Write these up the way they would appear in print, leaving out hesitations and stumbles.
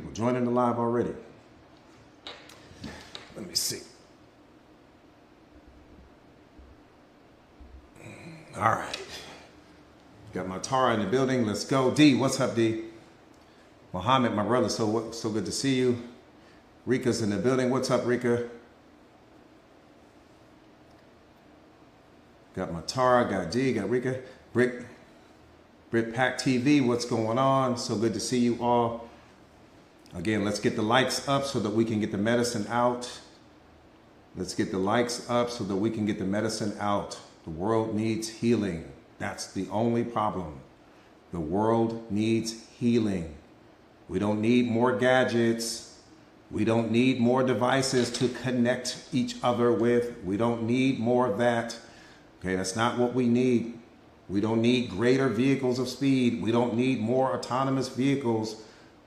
people joining the live already. Let me see. All right. Got my Tara in the building. Let's go. D, what's up, D? Mohammed, my brother, so good to see you. Rika's in the building. What's up, Rika? Got my Tara, got D, got Rika. Brit Pack TV, what's going on? So good to see you all. Again, let's get the likes up so that we can get the medicine out. Let's get the likes up so that we can get the medicine out. The world needs healing. That's the only problem. The world needs healing. We don't need more gadgets. We don't need more devices to connect each other with. We don't need more of that. Okay, that's not what we need. We don't need greater vehicles of speed. We don't need more autonomous vehicles.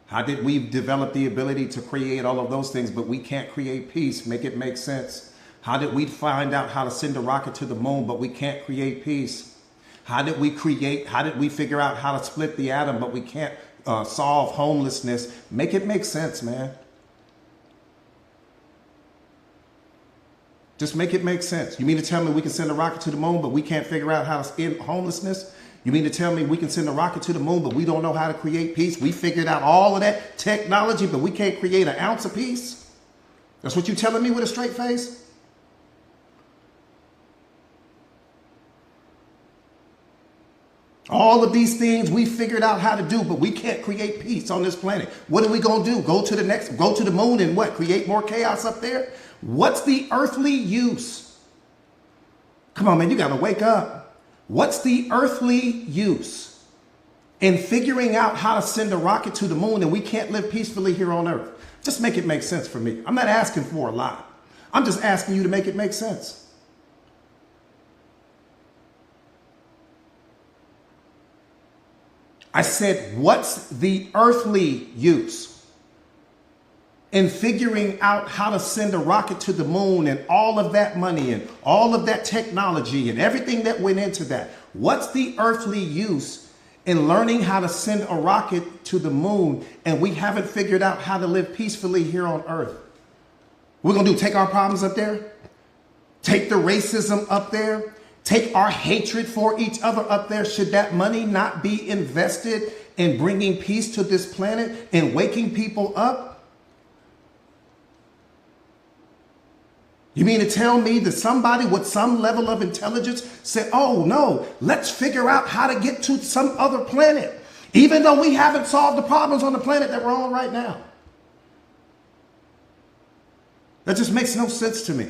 How did we develop the ability to create all of those things, but we can't create peace? Make it make sense. How did we find out how to send a rocket to the moon, but we can't create peace? How did we figure out how to split the atom, but we can't solve homelessness? Make it make sense, man. Just make it make sense. You mean to tell me we can send a rocket to the moon, but we can't figure out how to end homelessness? You mean to tell me we can send a rocket to the moon, but we don't know how to create peace? We figured out all of that technology, but we can't create an ounce of peace? That's what you're telling me with a straight face? All of these things we figured out how to do, but we can't create peace on this planet. What are we going to do? Go to the moon and what? Create more chaos up there? What's the earthly use? Come on, man, you got to wake up. What's the earthly use in figuring out how to send a rocket to the moon and we can't live peacefully here on earth? Just make it make sense for me. I'm not asking for a lot. I'm just asking you to make it make sense. I said, what's the earthly use in figuring out how to send a rocket to the moon and all of that money and all of that technology and everything that went into that? What's the earthly use in learning how to send a rocket to the moon and we haven't figured out how to live peacefully here on earth? We're going to take our problems up there? Take the racism up there? Take our hatred for each other up there? Should that money not be invested in bringing peace to this planet and waking people up? You mean to tell me that somebody with some level of intelligence said, oh no, let's figure out how to get to some other planet, even though we haven't solved the problems on the planet that we're on right now? That just makes no sense to me.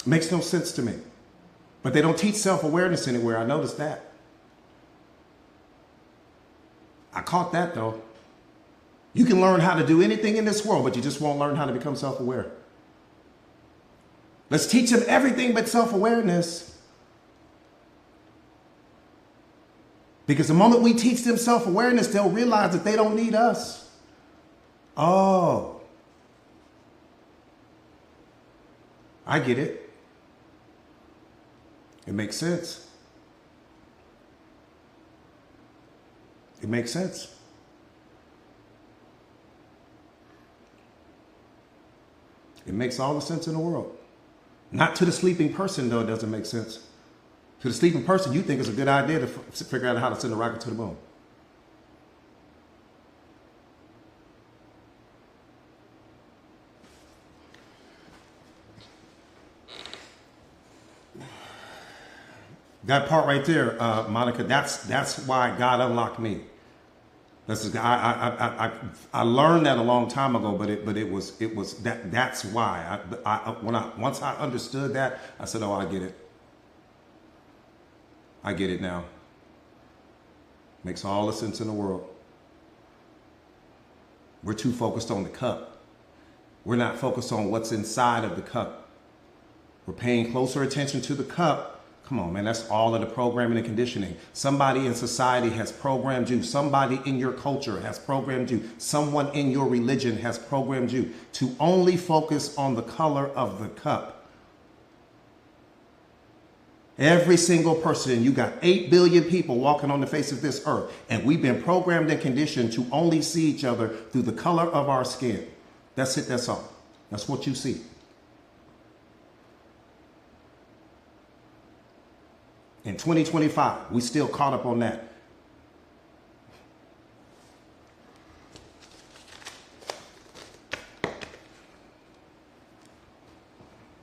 Makes no sense to me. But they don't teach self-awareness anywhere. I noticed that. I caught that though. You can learn how to do anything in this world, but you just won't learn how to become self-aware. Let's teach them everything but self-awareness. Because the moment we teach them self-awareness, they'll realize that they don't need us. Oh, I get it. It makes sense. It makes sense. It makes all the sense in the world. Not to the sleeping person, though, it doesn't make sense. To the sleeping person, you think it's a good idea to figure out how to send a rocket to the moon. That part right there, Monica, that's why God unlocked me. I learned that a long time ago, but it was that's why once I understood that, I said, oh, I get it. I get it now. Makes all the sense in the world. We're too focused on the cup. We're not focused on what's inside of the cup. We're paying closer attention to the cup Come on, man. That's all of the programming and conditioning. Somebody in society has programmed you. Somebody in your culture has programmed you. Someone in your religion has programmed you to only focus on the color of the cup. Every single person, you got 8 billion people walking on the face of this earth, and we've been programmed and conditioned to only see each other through the color of our skin. That's it, that's all. That's what you see. In 2025, we still caught up on that.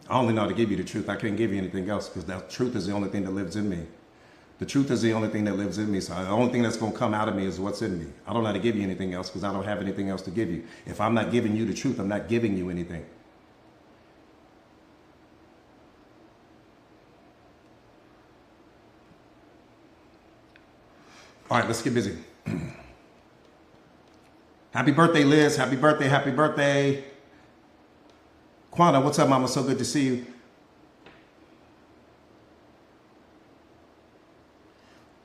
I only know how to give you the truth. I can't give you anything else because that truth is the only thing that lives in me. The truth is the only thing that lives in me. So the only thing that's going to come out of me is what's in me. I don't know how to give you anything else because I don't have anything else to give you. If I'm not giving you the truth, I'm not giving you anything. All right, let's get busy. Happy birthday, Liz. Happy birthday. Happy birthday. Quanta, what's up, mama? So good to see you.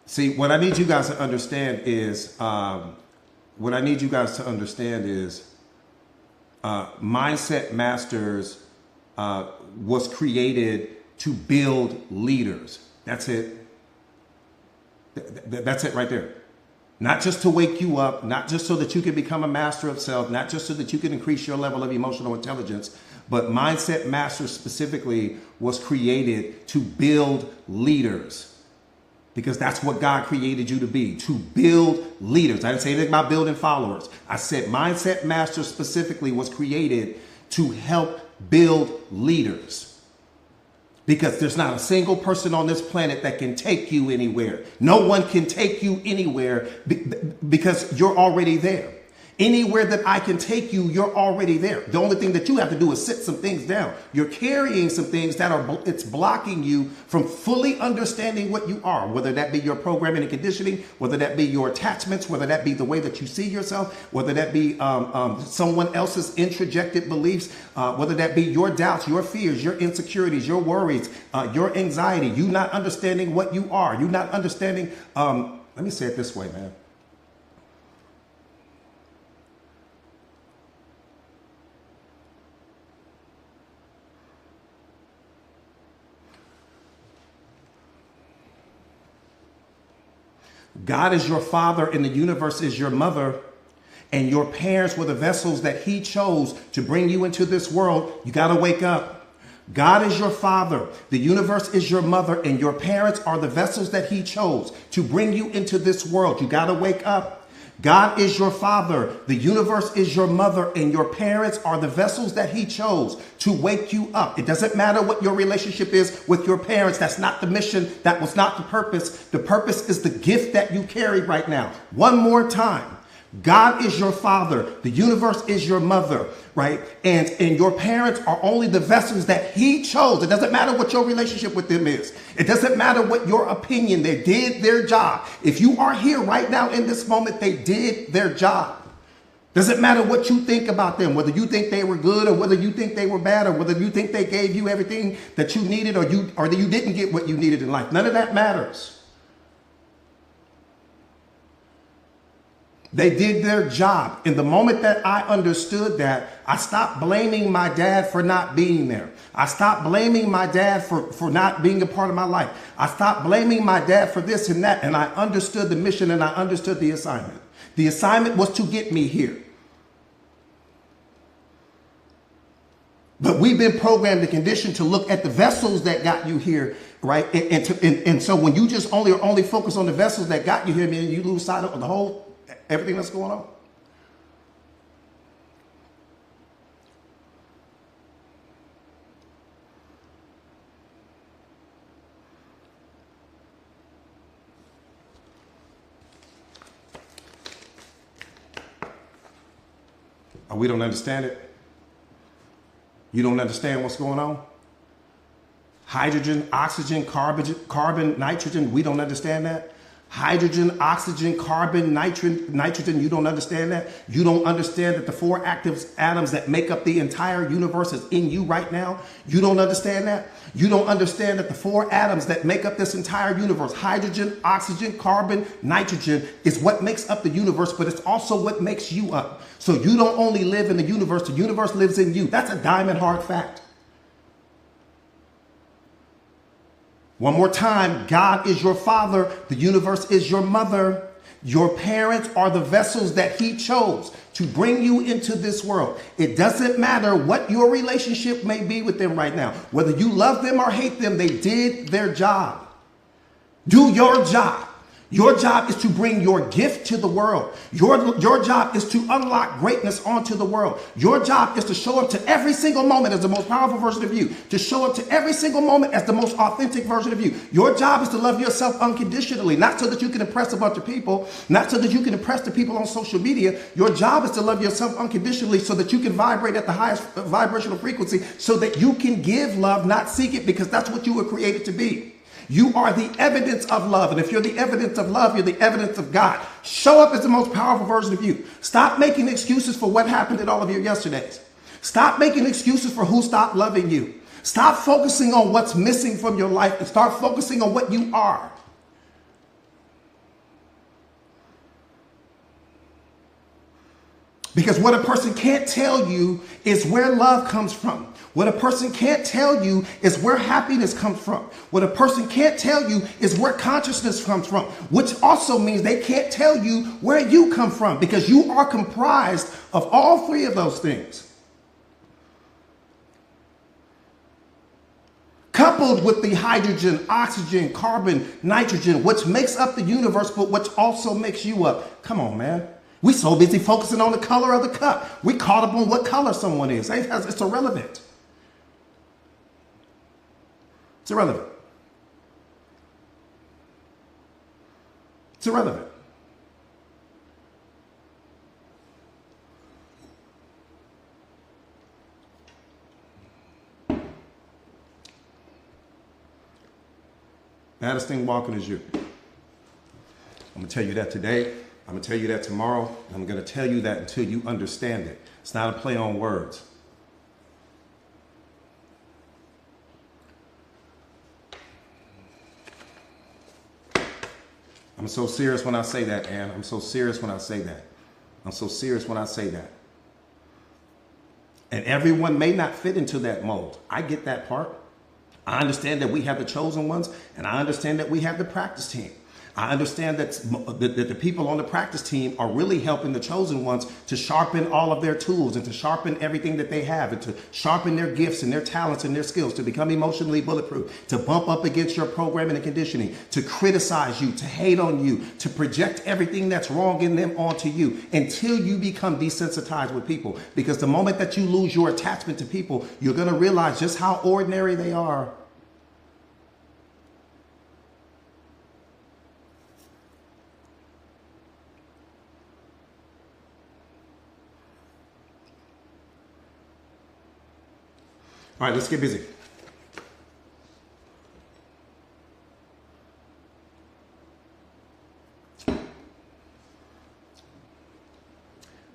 See, what I need you guys to understand is, Mindset Masters was created to build leaders. That's it. That's it right there. Not just to wake you up, not just so that you can become a master of self, not just so that you can increase your level of emotional intelligence, but Mindset Masters specifically was created to build leaders. Because that's what God created you to be, to build leaders. I didn't say anything about building followers. I said Mindset Masters specifically was created to help build leaders. Because there's not a single person on this planet that can take you anywhere. No one can take you anywhere because you're already there. Anywhere that I can take you, you're already there. The only thing that you have to do is sit some things down. You're carrying some things it's blocking you from fully understanding what you are, whether that be your programming and conditioning, whether that be your attachments, whether that be the way that you see yourself, whether that be someone else's introjected beliefs, whether that be your doubts, your fears, your insecurities, your worries, your anxiety, you not understanding what you are, you not understanding, let me say it this way, man. God is your father and the universe is your mother, and your parents were the vessels that he chose to bring you into this world. You got to wake up. God is your father, the universe is your mother, and your parents are the vessels that he chose to bring you into this world. You got to wake up. God is your father, the universe is your mother, and your parents are the vessels that he chose to wake you up. It doesn't matter what your relationship is with your parents. That's not the mission. That was not the purpose. The purpose is the gift that you carry right now. One more time. God is your father. The universe is your mother, right? And your parents are only the vessels that he chose. It doesn't matter what your relationship with them is. It doesn't matter what your opinion. They did their job. If you are here right now in this moment, they did their job. Doesn't matter what you think about them, whether you think they were good or whether you think they were bad or whether you think they gave you everything that you needed or that you didn't get what you needed in life. None of that matters. They did their job. In the moment that I understood that, I stopped blaming my dad for not being there. I stopped blaming my dad for not being a part of my life. I stopped blaming my dad for this and that, and I understood the mission and I understood the assignment. The assignment was to get me here. But we've been programmed and conditioned to look at the vessels that got you here, right? And so when you just only focus on the vessels that got you here, man, you lose sight of the whole everything that's going on. We don't understand it. You don't understand what's going on. Hydrogen, oxygen, carbon, nitrogen, we don't understand that. Hydrogen, oxygen, carbon, nitrogen, you don't understand that? You don't understand that the four active atoms that make up the entire universe is in you right now? You don't understand that? You don't understand that the four atoms that make up this entire universe, hydrogen, oxygen, carbon, nitrogen, is what makes up the universe, but it's also what makes you up. So you don't only live in the universe lives in you. That's a diamond hard fact. One more time, God is your father. The universe is your mother. Your parents are the vessels that he chose to bring you into this world. It doesn't matter what your relationship may be with them right now. Whether you love them or hate them, they did their job. Do your job. Your job is to bring your gift to the world. Your job is to unlock greatness onto the world. Your job is to show up to every single moment as the most powerful version of you, to show up to every single moment as the most authentic version of you. Your job is to love yourself unconditionally, not so that you can impress a bunch of people, not so that you can impress the people on social media. Your job is to love yourself unconditionally so that you can vibrate at the highest vibrational frequency so that you can give love, not seek it, because that's what you were created to be. You are the evidence of love. And if you're the evidence of love, you're the evidence of God. Show up as the most powerful version of you. Stop making excuses for what happened in all of your yesterdays. Stop making excuses for who stopped loving you. Stop focusing on what's missing from your life and start focusing on what you are. Because what a person can't tell you is where love comes from. What a person can't tell you is where happiness comes from. What a person can't tell you is where consciousness comes from, which also means they can't tell you where you come from, because you are comprised of all three of those things. Coupled with the hydrogen, oxygen, carbon, nitrogen, which makes up the universe, but which also makes you up. Come on, man. We so busy focusing on the color of the cup. We caught up on what color someone is. It's irrelevant. It's irrelevant. It's irrelevant. Baddest thing walking is you. I'm going to tell you that today. I'm going to tell you that tomorrow. I'm going to tell you that until you understand it. It's not a play on words. I'm so serious when I say that, Ann. I'm so serious when I say that. I'm so serious when I say that. And everyone may not fit into that mold. I get that part. I understand that we have the chosen ones, and I understand that we have the practice team. I understand that the people on the practice team are really helping the chosen ones to sharpen all of their tools and to sharpen everything that they have and to sharpen their gifts and their talents and their skills, to become emotionally bulletproof, to bump up against your programming and conditioning, to criticize you, to hate on you, to project everything that's wrong in them onto you until you become desensitized with people. Because the moment that you lose your attachment to people, you're going to realize just how ordinary they are. All right, let's get busy.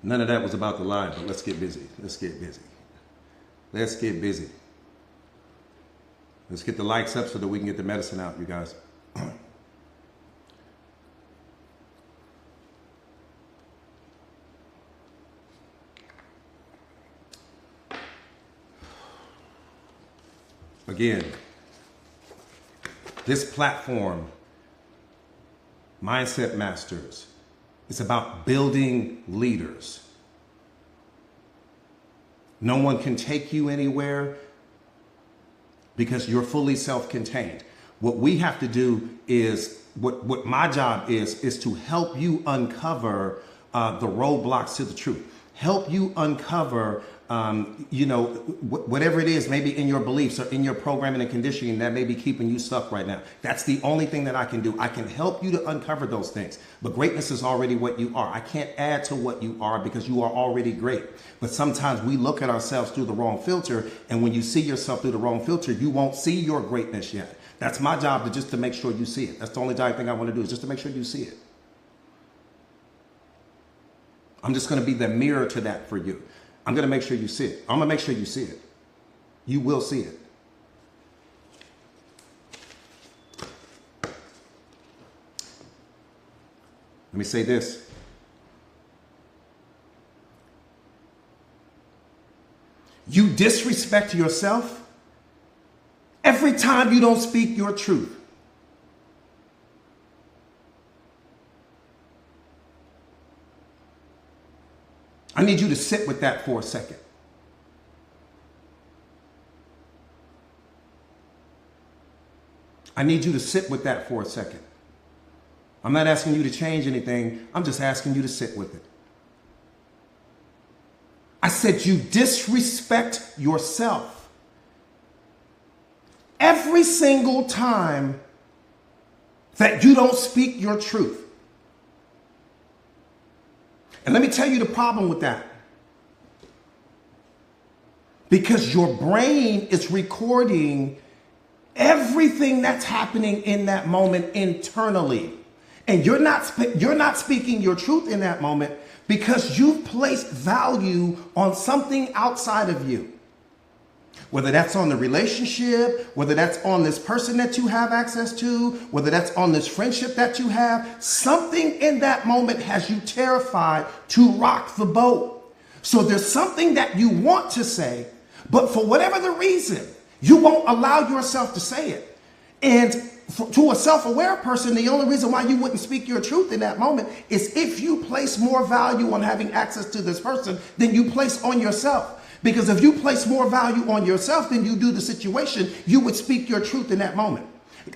None of that was about the line, but let's get busy. Let's get busy. Let's get busy. Let's get the likes up so that we can get the medicine out, you guys. Again, this platform, Mindset Masters, is about building leaders. No one can take you anywhere because you're fully self-contained. What we have to do is, what my job is to help you uncover the roadblocks to the truth. Help you uncover whatever it is, maybe in your beliefs or in your programming and conditioning that may be keeping you stuck right now. That's the only thing that I can do. I can help you to uncover those things. But greatness is already what you are. I can't add to what you are because you are already great. But sometimes we look at ourselves through the wrong filter. And when you see yourself through the wrong filter, you won't see your greatness yet. That's my job, to make sure you see it. That's the only thing I want to do, is just to make sure you see it. I'm just going to be the mirror to that for you. I'm going to make sure you see it. I'm going to make sure you see it. You will see it. Let me say this. You disrespect yourself every time you don't speak your truth. I need you to sit with that for a second. I need you to sit with that for a second. I'm not asking you to change anything. I'm just asking you to sit with it. I said you disrespect yourself every single time that you don't speak your truth. And let me tell you the problem with that. Because your brain is recording everything that's happening in that moment internally. And you're not speaking your truth in that moment because you've placed value on something outside of you. Whether that's on the relationship, whether that's on this person that you have access to, whether that's on this friendship that you have, something in that moment has you terrified to rock the boat. So there's something that you want to say, but for whatever the reason, you won't allow yourself to say it. And to a self-aware person, the only reason why you wouldn't speak your truth in that moment is if you place more value on having access to this person than you place on yourself. Because if you place more value on yourself than you do the situation, you would speak your truth in that moment.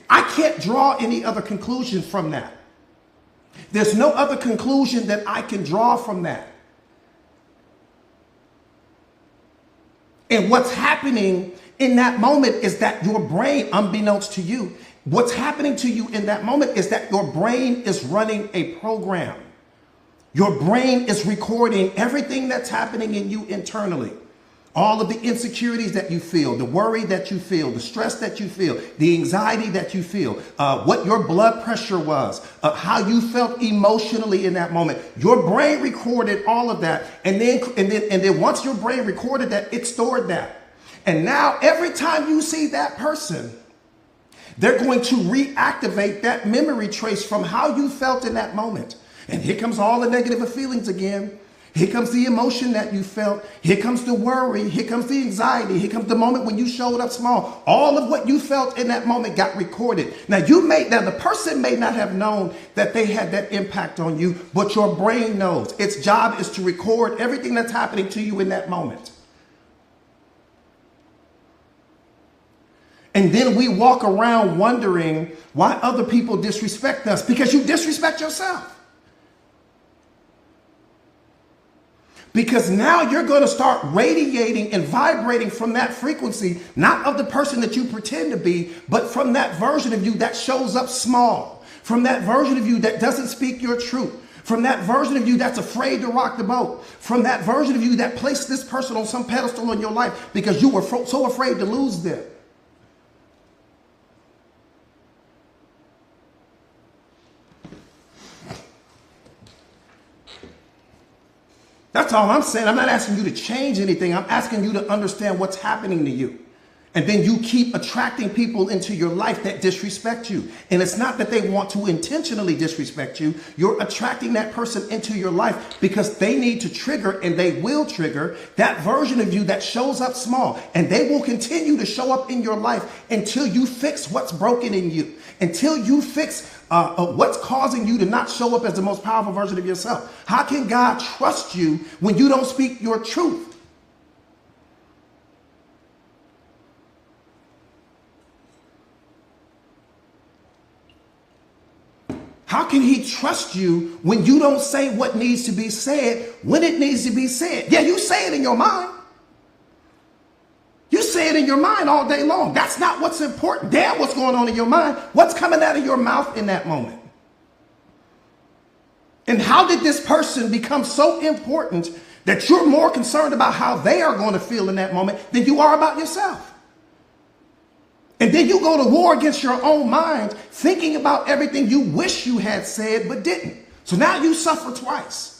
I can't draw any other conclusion from that. There's no other conclusion that I can draw from that. And what's happening in that moment is that your brain, unbeknownst to you, what's happening to you in that moment is that your brain is running a program. Your brain is recording everything that's happening in you internally. All of the insecurities that you feel, the worry that you feel, the stress that you feel, the anxiety that you feel, what your blood pressure was, how you felt emotionally in that moment. Your brain recorded all of that. And then once your brain recorded that, it stored that. And now every time you see that person, they're going to reactivate that memory trace from how you felt in that moment. And here comes all the negative feelings again. Here comes the emotion that you felt. Here comes the worry. Here comes the anxiety. Here comes the moment when you showed up small. All of what you felt in that moment got recorded. Now the person may not have known that they had that impact on you, but your brain knows. Its job is to record everything that's happening to you in that moment. And then we walk around wondering why other people disrespect us, because you disrespect yourself. Because now you're going to start radiating and vibrating from that frequency, not of the person that you pretend to be, but from that version of you that shows up small, from that version of you that doesn't speak your truth, from that version of you that's afraid to rock the boat, from that version of you that placed this person on some pedestal in your life because you were so afraid to lose them. That's all I'm saying. I'm not asking you to change anything. I'm asking you to understand what's happening to you. And then you keep attracting people into your life that disrespect you. And it's not that they want to intentionally disrespect you. You're attracting that person into your life because they need to trigger, and they will trigger, that version of you that shows up small. And they will continue to show up in your life until you fix what's broken in you, until you fix what's causing you to not show up as the most powerful version of yourself. How can God trust you when you don't speak your truth? How can he trust you when you don't say what needs to be said when it needs to be said? Yeah, you say it in your mind. it in your mind all day long. That's not what's important. Damn, what's going on in your mind? What's coming out of your mouth in that moment? And how did this person become so important that you're more concerned about how they are going to feel in that moment than you are about yourself? And then you go to war against your own mind, thinking about everything you wish you had said but didn't. So now you suffer twice.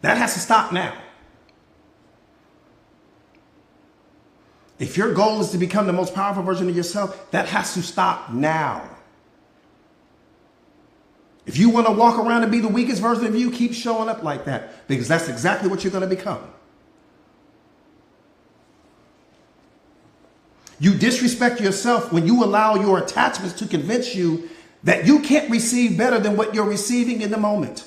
That has to stop now. If your goal is to become the most powerful version of yourself, that has to stop now. If you want to walk around and be the weakest version of you, keep showing up like that, because that's exactly what you're going to become. You disrespect yourself when you allow your attachments to convince you that you can't receive better than what you're receiving in the moment.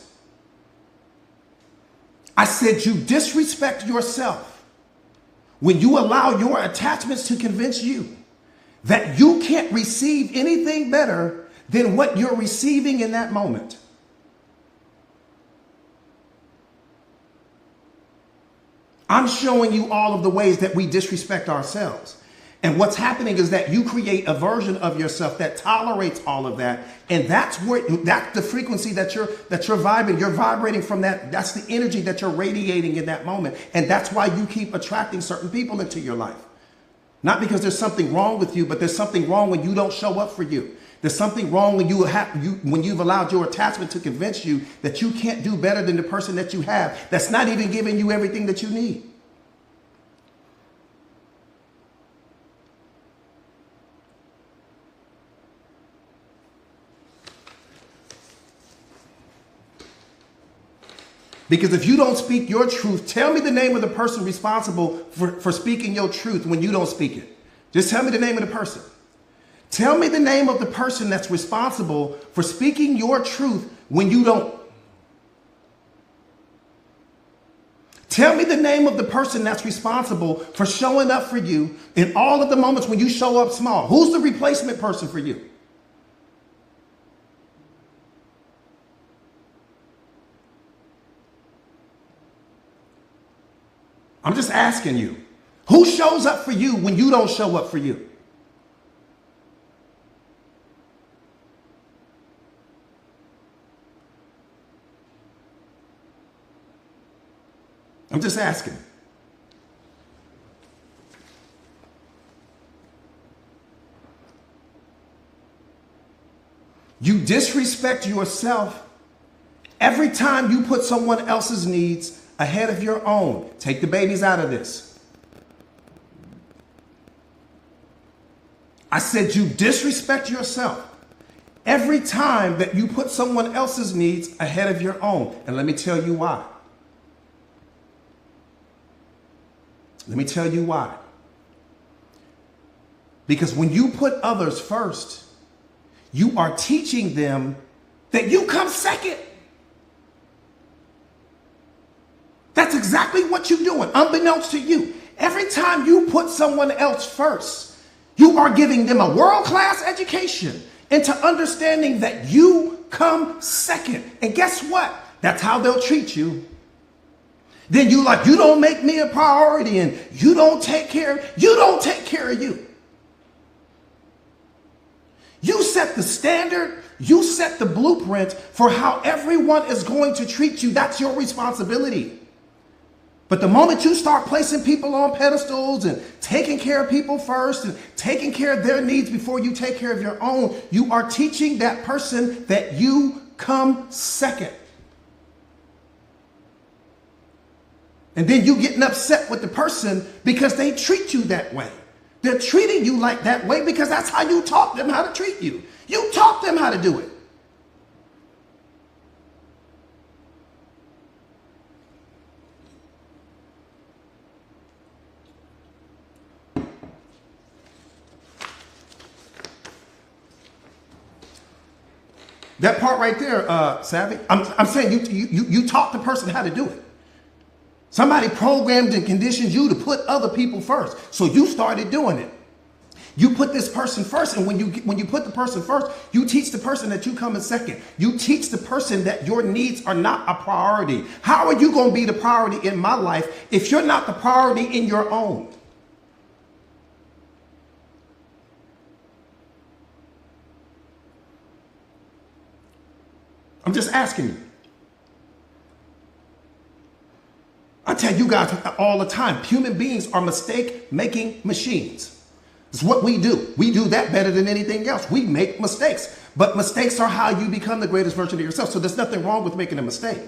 I said you disrespect yourself when you allow your attachments to convince you that you can't receive anything better than what you're receiving in that moment. I'm showing you all of the ways that we disrespect ourselves. And what's happening is that you create a version of yourself that tolerates all of that. And that's the frequency that you're vibrating. You're vibrating from that. That's the energy that you're radiating in that moment. And that's why you keep attracting certain people into your life. Not because there's something wrong with you, but there's something wrong when you don't show up for you. There's something wrong when you've allowed your attachment to convince you that you can't do better than the person that you have. That's not even giving you everything that you need. Because if you don't speak your truth, tell me the name of the person responsible for speaking your truth when you don't speak it. Just tell me the name of the person. Tell me the name of the person that's responsible for speaking your truth when you don't. Tell me the name of the person that's responsible for showing up for you in all of the moments when you show up small. Who's the replacement person for you? I'm just asking you, who shows up for you when you don't show up for you? I'm just asking. You disrespect yourself every time you put someone else's needs ahead of your own. Take the babies out of this. I said you disrespect yourself every time that you put someone else's needs ahead of your own. And let me tell you why. Let me tell you why. Because when you put others first, you are teaching them that you come second. That's exactly what you're doing, unbeknownst to you. Every time you put someone else first, you are giving them a world-class education into understanding that you come second. And guess what? That's how they'll treat you. Then you don't make me a priority, and you don't take care of you. You set the standard, you set the blueprint for how everyone is going to treat you. That's your responsibility. But the moment you start placing people on pedestals and taking care of people first and taking care of their needs before you take care of your own, you are teaching that person that you come second. And then you getting upset with the person because they treat you that way. They're treating you like that way because that's how you taught them how to treat you. You taught them how to do it. That part right there, Savvy, I'm saying you taught the person how to do it. Somebody programmed and conditioned you to put other people first. So you started doing it. You put this person first, and when you put the person first, you teach the person that you come in second. You teach the person that your needs are not a priority. How are you going to be the priority in my life if you're not the priority in your own? I'm just asking you. I tell you guys all the time, human beings are mistake-making machines. It's what we do. We do that better than anything else. We make mistakes. But mistakes are how you become the greatest version of yourself. So there's nothing wrong with making a mistake.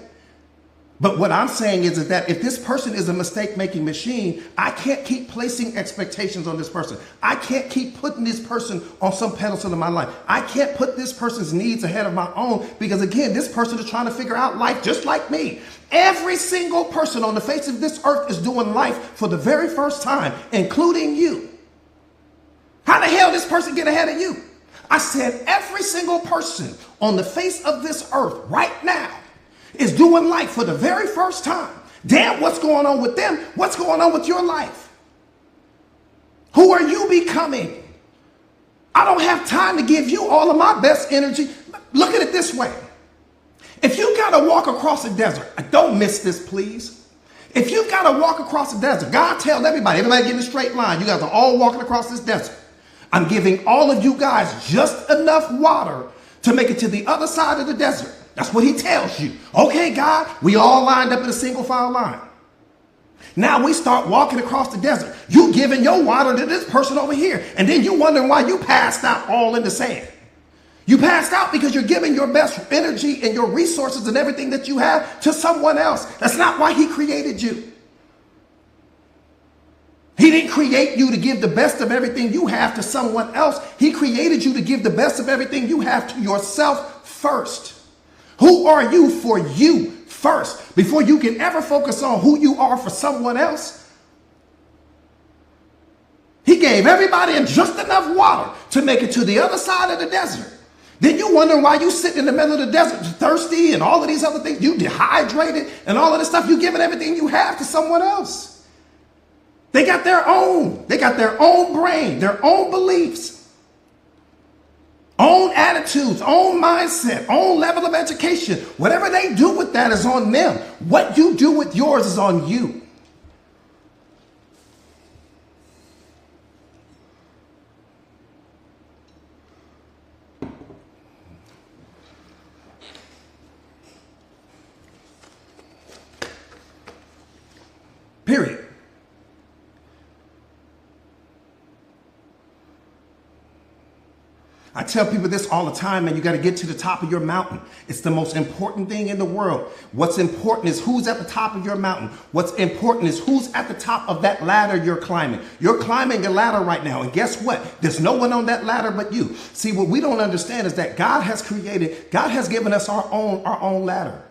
But what I'm saying is that if this person is a mistake-making machine, I can't keep placing expectations on this person. I can't keep putting this person on some pedestal in my life. I can't put this person's needs ahead of my own because, again, this person is trying to figure out life just like me. Every single person on the face of this earth is doing life for the very first time, including you. How the hell did this person get ahead of you? I said every single person on the face of this earth right now is doing life for the very first time. Damn, what's going on with them? What's going on with your life? Who are you becoming? I don't have time to give you all of my best energy. Look at it this way. If you got to walk across a desert, don't miss this, please. If you got to walk across the desert, God tells everybody get in a straight line. You guys are all walking across this desert. I'm giving all of you guys just enough water to make it to the other side of the desert. That's what he tells you. Okay, God, we all lined up in a single file line. Now we start walking across the desert. You giving your water to this person over here. And then you wondering why you passed out all in the sand. You passed out because you're giving your best energy and your resources and everything that you have to someone else. That's not why he created you. He didn't create you to give the best of everything you have to someone else. He created you to give the best of everything you have to yourself first. Who are you for you first before you can ever focus on who you are for someone else? He gave everybody just enough water to make it to the other side of the desert. Then you wonder why you sit in the middle of the desert thirsty and all of these other things. You dehydrated and all of this stuff. You giving everything you have to someone else. They got their own. They got their own brain, their own beliefs, own attitudes, own mindset, own level of education. Whatever they do with that is on them. What you do with yours is on you. Period. I tell people this all the time, man. You got to get to the top of your mountain. It's the most important thing in the world. What's important is who's at the top of your mountain. What's important is who's at the top of that ladder you're climbing. You're climbing a ladder right now. And guess what? There's no one on that ladder but you. See, what we don't understand is that God has given us our own ladder.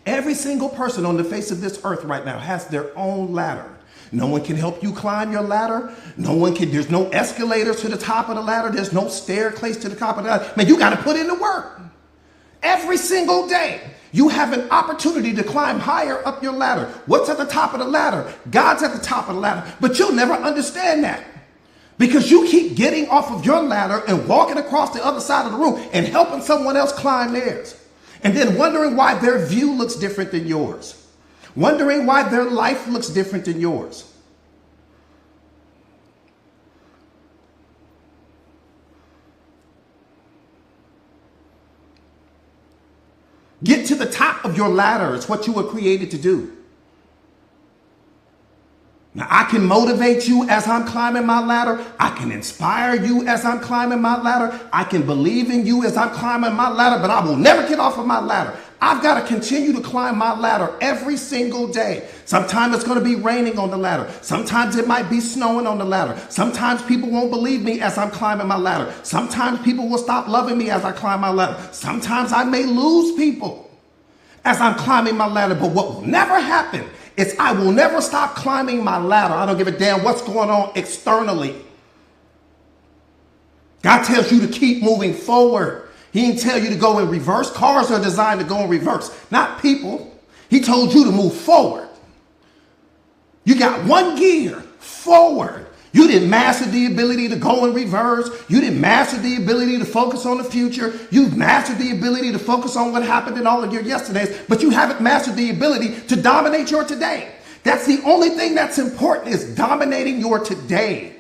Every single person on the face of this earth right now has their own ladder. No one can help you climb your ladder. There's no escalator to the top of the ladder. There's no staircase to the top of the ladder. Man, you got to put in the work. Every single day, you have an opportunity to climb higher up your ladder. What's at the top of the ladder? God's at the top of the ladder. But you'll never understand that because you keep getting off of your ladder and walking across the other side of the room and helping someone else climb theirs. And then wondering why their view looks different than yours. Wondering why their life looks different than yours. Get to the top of your ladder. It's what you were created to do. Now, I can motivate you as I'm climbing my ladder. I can inspire you as I'm climbing my ladder. I can believe in you as I'm climbing my ladder, but I will never get off of my ladder. I've got to continue to climb my ladder every single day. Sometimes it's going to be raining on the ladder. Sometimes it might be snowing on the ladder. Sometimes people won't believe me as I'm climbing my ladder. Sometimes people will stop loving me as I climb my ladder. Sometimes I may lose people as I'm climbing my ladder. But what will never happen is I will never stop climbing my ladder. I don't give a damn what's going on externally. God tells you to keep moving forward. He didn't tell you to go in reverse. Cars are designed to go in reverse, not people. He told you to move forward. You got one gear, forward. You didn't master the ability to go in reverse. You didn't master the ability to focus on the future. You've mastered the ability to focus on what happened in all of your yesterdays, but you haven't mastered the ability to dominate your today. That's the only thing that's important, is dominating your today.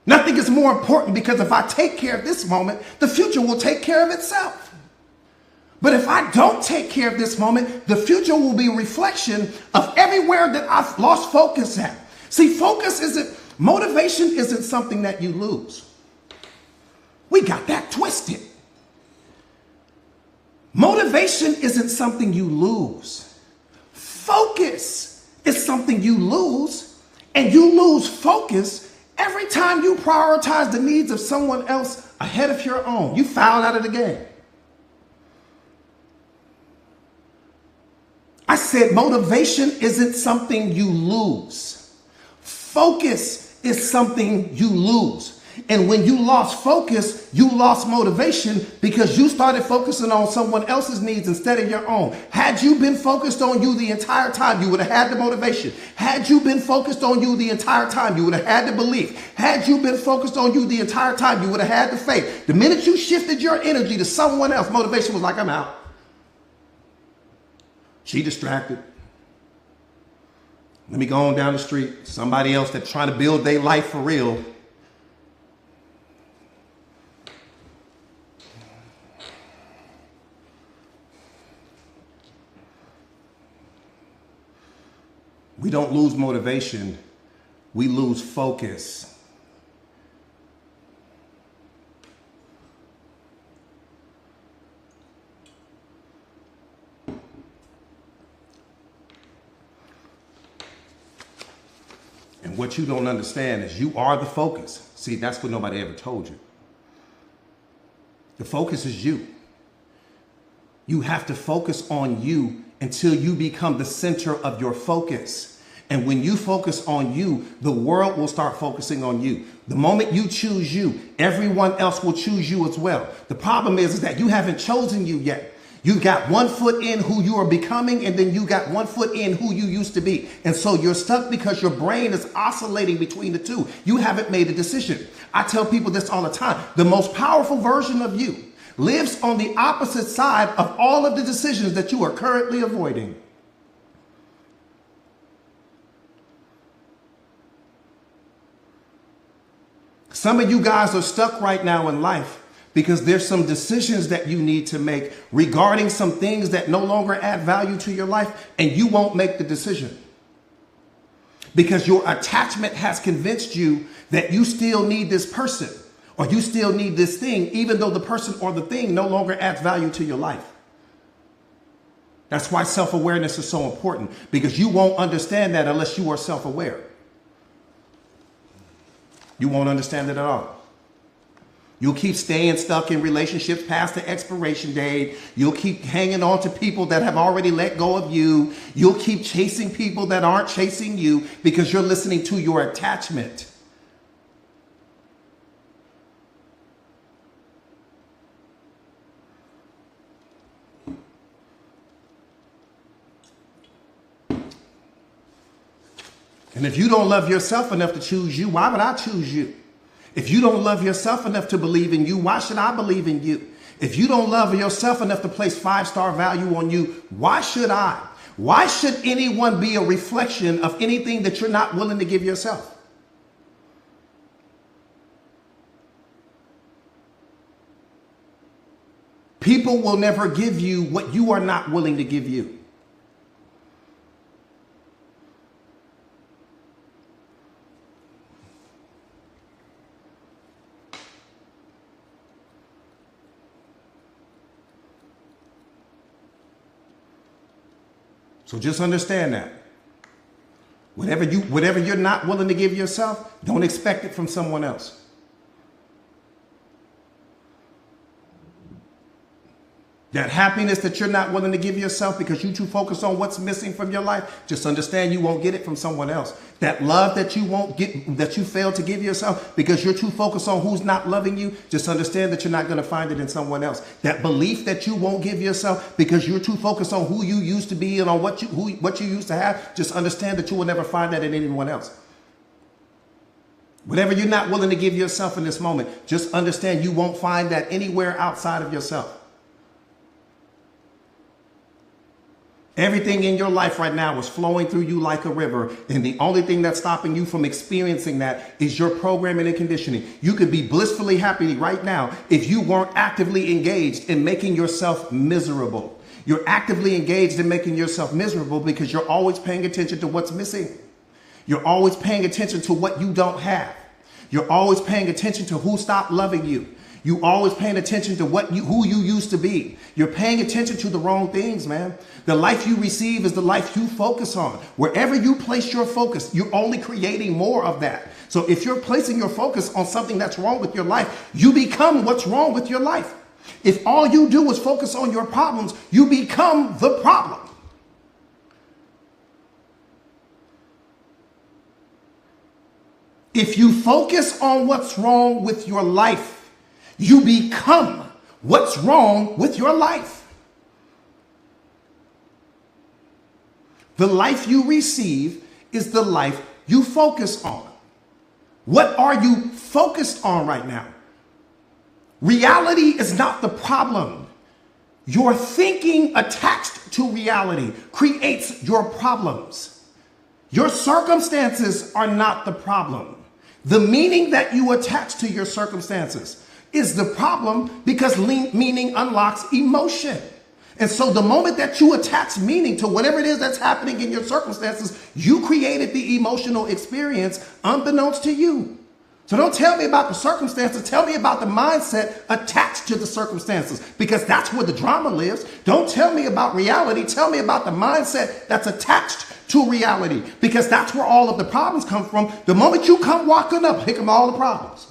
Nothing is more important, because if I take care of this moment, the future will take care of itself. But if I don't take care of this moment, the future will be a reflection of everywhere that I've lost focus at. See, motivation isn't something that you lose. We got that twisted. Motivation isn't something you lose. Focus is something you lose, and you lose focus every time you prioritize the needs of someone else ahead of your own. You foul out of the game. I said motivation isn't something you lose. Focus is something you lose. And when you lost focus, you lost motivation, because you started focusing on someone else's needs instead of your own. Had you been focused on you the entire time, you would have had the motivation. Had you been focused on you the entire time, you would have had the belief. Had you been focused on you the entire time, you would have had the faith. The minute you shifted your energy to someone else, motivation was like, I'm out. She distracted. Let me go on down the street. Somebody else that's trying to build their life for real. We don't lose motivation. We lose focus. And what you don't understand is you are the focus. See, that's what nobody ever told you. The focus is you. You have to focus on you until you become the center of your focus. And when you focus on you, the world will start focusing on you. The moment you choose you, everyone else will choose you as well. The problem is that you haven't chosen you yet. You got one foot in who you are becoming, and then you got one foot in who you used to be. And so you're stuck because your brain is oscillating between the two. You haven't made a decision. I tell people this all the time. The most powerful version of you lives on the opposite side of all of the decisions that you are currently avoiding. Some of you guys are stuck right now in life because there's some decisions that you need to make regarding some things that no longer add value to your life, and you won't make the decision because your attachment has convinced you that you still need this person or you still need this thing, even though the person or the thing no longer adds value to your life. That's why self-awareness is so important, because you won't understand that unless you are self-aware. You won't understand it at all. You'll keep staying stuck in relationships past the expiration date. You'll keep hanging on to people that have already let go of you. You'll keep chasing people that aren't chasing you because you're listening to your attachment. And if you don't love yourself enough to choose you, why would I choose you? If you don't love yourself enough to believe in you, why should I believe in you? If you don't love yourself enough to place 5-star value on you, why should I? Why should anyone be a reflection of anything that you're not willing to give yourself? People will never give you what you are not willing to give you. So just understand that. Whatever you're not willing to give yourself, don't expect it from someone else. That happiness that you're not willing to give yourself because you too focused on what's missing from your life, just understand you won't get it from someone else. That love that you won't get, that you fail to give yourself because you're too focused on who's not loving you, just understand that you're not going to find it in someone else. That belief that you won't give yourself because you're too focused on who you used to be and on what you used to have, just understand that you will never find that in anyone else. Whatever you're not willing to give yourself in this moment, just understand you won't find that anywhere outside of yourself. Everything in your life right now is flowing through you like a river. And the only thing that's stopping you from experiencing that is your programming and conditioning. You could be blissfully happy right now if you weren't actively engaged in making yourself miserable. You're actively engaged in making yourself miserable because you're always paying attention to what's missing. You're always paying attention to what you don't have. You're always paying attention to who stopped loving you. You always paying attention to who you used to be. You're paying attention to the wrong things, man. The life you receive is the life you focus on. Wherever you place your focus, you're only creating more of that. So if you're placing your focus on something that's wrong with your life, you become what's wrong with your life. If all you do is focus on your problems, you become the problem. If you focus on what's wrong with your life, you become what's wrong with your life. The life you receive is the life you focus on. What are you focused on right now? Reality is not the problem. Your thinking attached to reality creates your problems. Your circumstances are not the problem. The meaning that you attach to your circumstances is the problem because meaning unlocks emotion. And so the moment that you attach meaning to whatever it is that's happening in your circumstances, you created the emotional experience unbeknownst to you. So don't tell me about the circumstances. Tell me about the mindset attached to the circumstances, because that's where the drama lives. Don't tell me about reality. Tell me about the mindset that's attached to reality, because that's where all of the problems come from. The moment you come walking up, here come all the problems.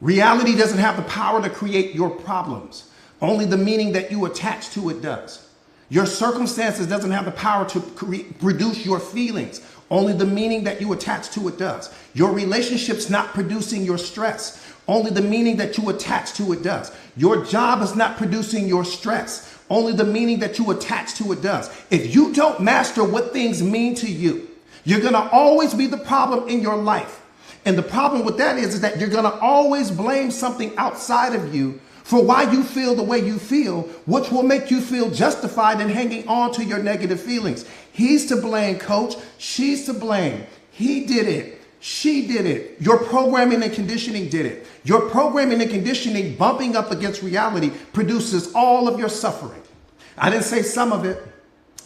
Reality doesn't have the power to create your problems. Only the meaning that you attach to it does. Your circumstances doesn't have the power to produce your feelings. Only the meaning that you attach to it does. Your relationship's not producing your stress. Only the meaning that you attach to it does. Your job is not producing your stress. Only the meaning that you attach to it does. If you don't master what things mean to you, you're going to always be the problem in your life. And the problem with that is that you're going to always blame something outside of you for why you feel the way you feel, which will make you feel justified in hanging on to your negative feelings. He's to blame, coach. She's to blame. He did it. She did it. Your programming and conditioning did it. Your programming and conditioning bumping up against reality produces all of your suffering. I didn't say some of it.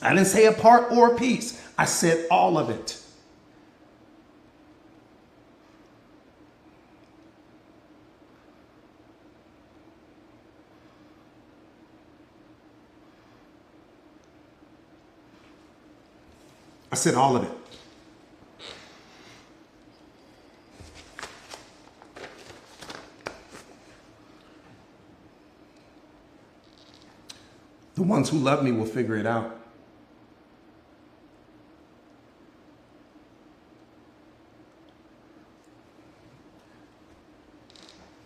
I didn't say a part or a piece. I said all of it. I said all of it. The ones who love me will figure it out.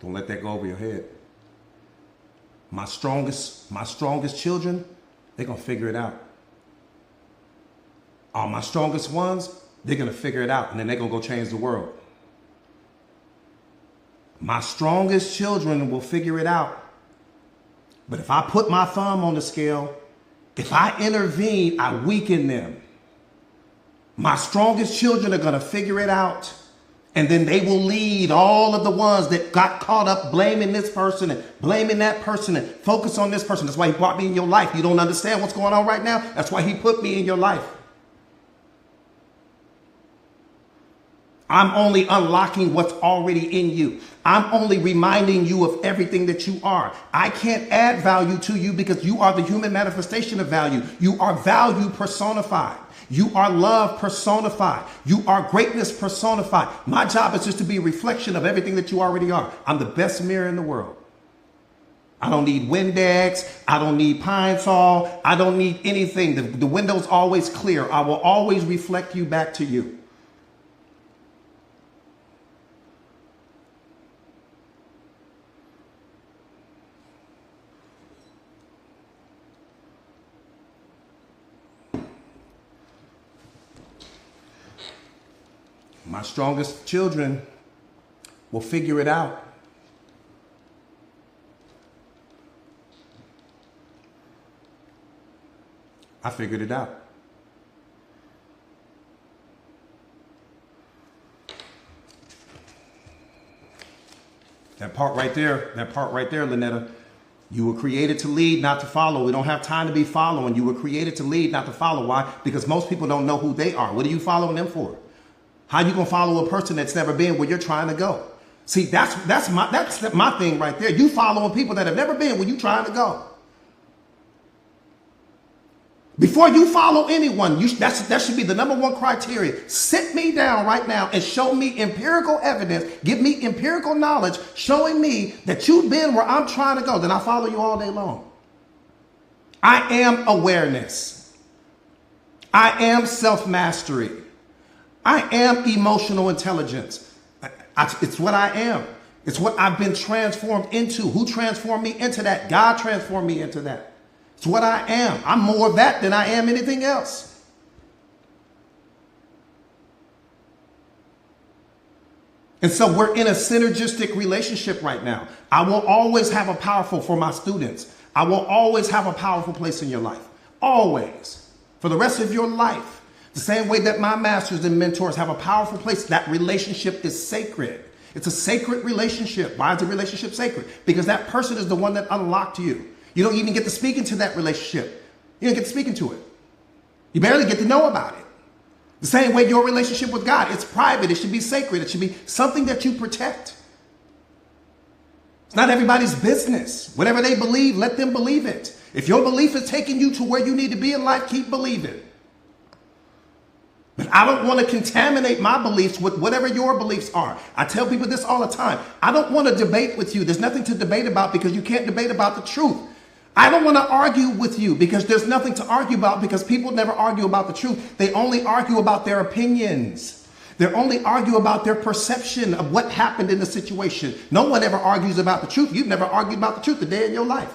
Don't let that go over your head. My strongest children, they're going to figure it out. All my strongest ones, they're going to figure it out, and then they're going to go change the world. My strongest children will figure it out. But if I put my thumb on the scale, if I intervene, I weaken them. My strongest children are going to figure it out. And then they will lead all of the ones that got caught up blaming this person and blaming that person and focus on this person. That's why he brought me in your life. You don't understand what's going on right now? That's why he put me in your life. I'm only unlocking what's already in you. I'm only reminding you of everything that you are. I can't add value to you because you are the human manifestation of value. You are value personified. You are love personified. You are greatness personified. My job is just to be a reflection of everything that you already are. I'm the best mirror in the world. I don't need Windex. I don't need Pine Sol. I don't need anything. The window's always clear. I will always reflect you back to you. My strongest children will figure it out. I figured it out. That part right there, Lynetta. You were created to lead, not to follow. We don't have time to be following. You were created to lead, not to follow. Why? Because most people don't know who they are. What are you following them for? How you gonna follow a person that's never been where you're trying to go? See, that's my thing right there. You following people that have never been where you're trying to go. Before you follow anyone, that should be the number one criteria. Sit me down right now and show me empirical evidence. Give me empirical knowledge showing me that you've been where I'm trying to go. Then I follow you all day long. I am awareness. I am self-mastery. I am emotional intelligence. It's what I am. It's what I've been transformed into. Who transformed me into that? God transformed me into that. It's what I am. I'm more of that than I am anything else. And so we're in a synergistic relationship right now. I will always have a powerful for my students. I will always have a powerful place in your life. Always. For the rest of your life. The same way that my masters and mentors have a powerful place. That relationship is sacred. It's a sacred relationship. Why is the relationship sacred? Because that person is the one that unlocked you. You don't even get to speak into that relationship. You don't get to speak into it. You barely get to know about it. The same way your relationship with God, it's private. It should be sacred. It should be something that you protect. It's not everybody's business. Whatever they believe, let them believe it. If your belief is taking you to where you need to be in life, keep believing. But I don't want to contaminate my beliefs with whatever your beliefs are. I tell people this all the time. I don't want to debate with you. There's nothing to debate about because you can't debate about the truth. I don't want to argue with you because there's nothing to argue about because people never argue about the truth. They only argue about their opinions. They only argue about their perception of what happened in the situation. No one ever argues about the truth. You've never argued about the truth a day in your life.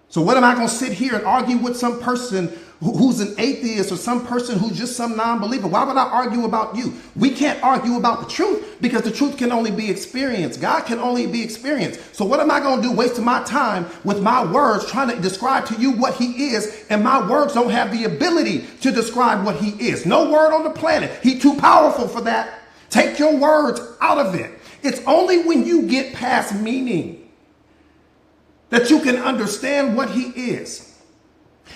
So what am I going to sit here and argue with some person who's an atheist or some person who's just some non-believer? Why would I argue about you? We can't argue about the truth because the truth can only be experienced. God can only be experienced. So what am I going to do wasting my time with my words trying to describe to you what he is, and my words don't have the ability to describe what he is? No word on the planet. He's too powerful for that. Take your words out of it. It's only when you get past meaning that you can understand what he is.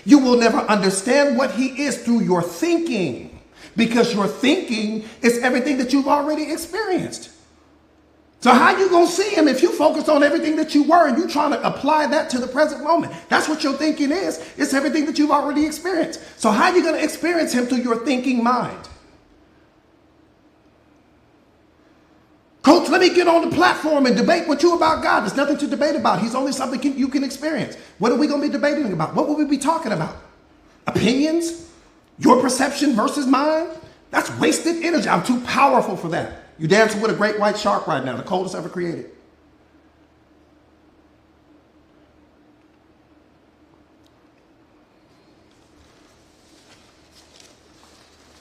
You will never understand what he is through your thinking because your thinking is everything that you've already experienced. So how you going to see him if you focus on everything that you were and you trying to apply that to the present moment? That's what your thinking is. It's everything that you've already experienced. So how are you going to experience him through your thinking mind? Coach, let me get on the platform and debate with you about God. There's nothing to debate about. He's only something you can experience. What are we going to be debating about? What will we be talking about? Opinions? Your perception versus mine? That's wasted energy. I'm too powerful for that. You're dancing with a great white shark right now, the coldest ever created.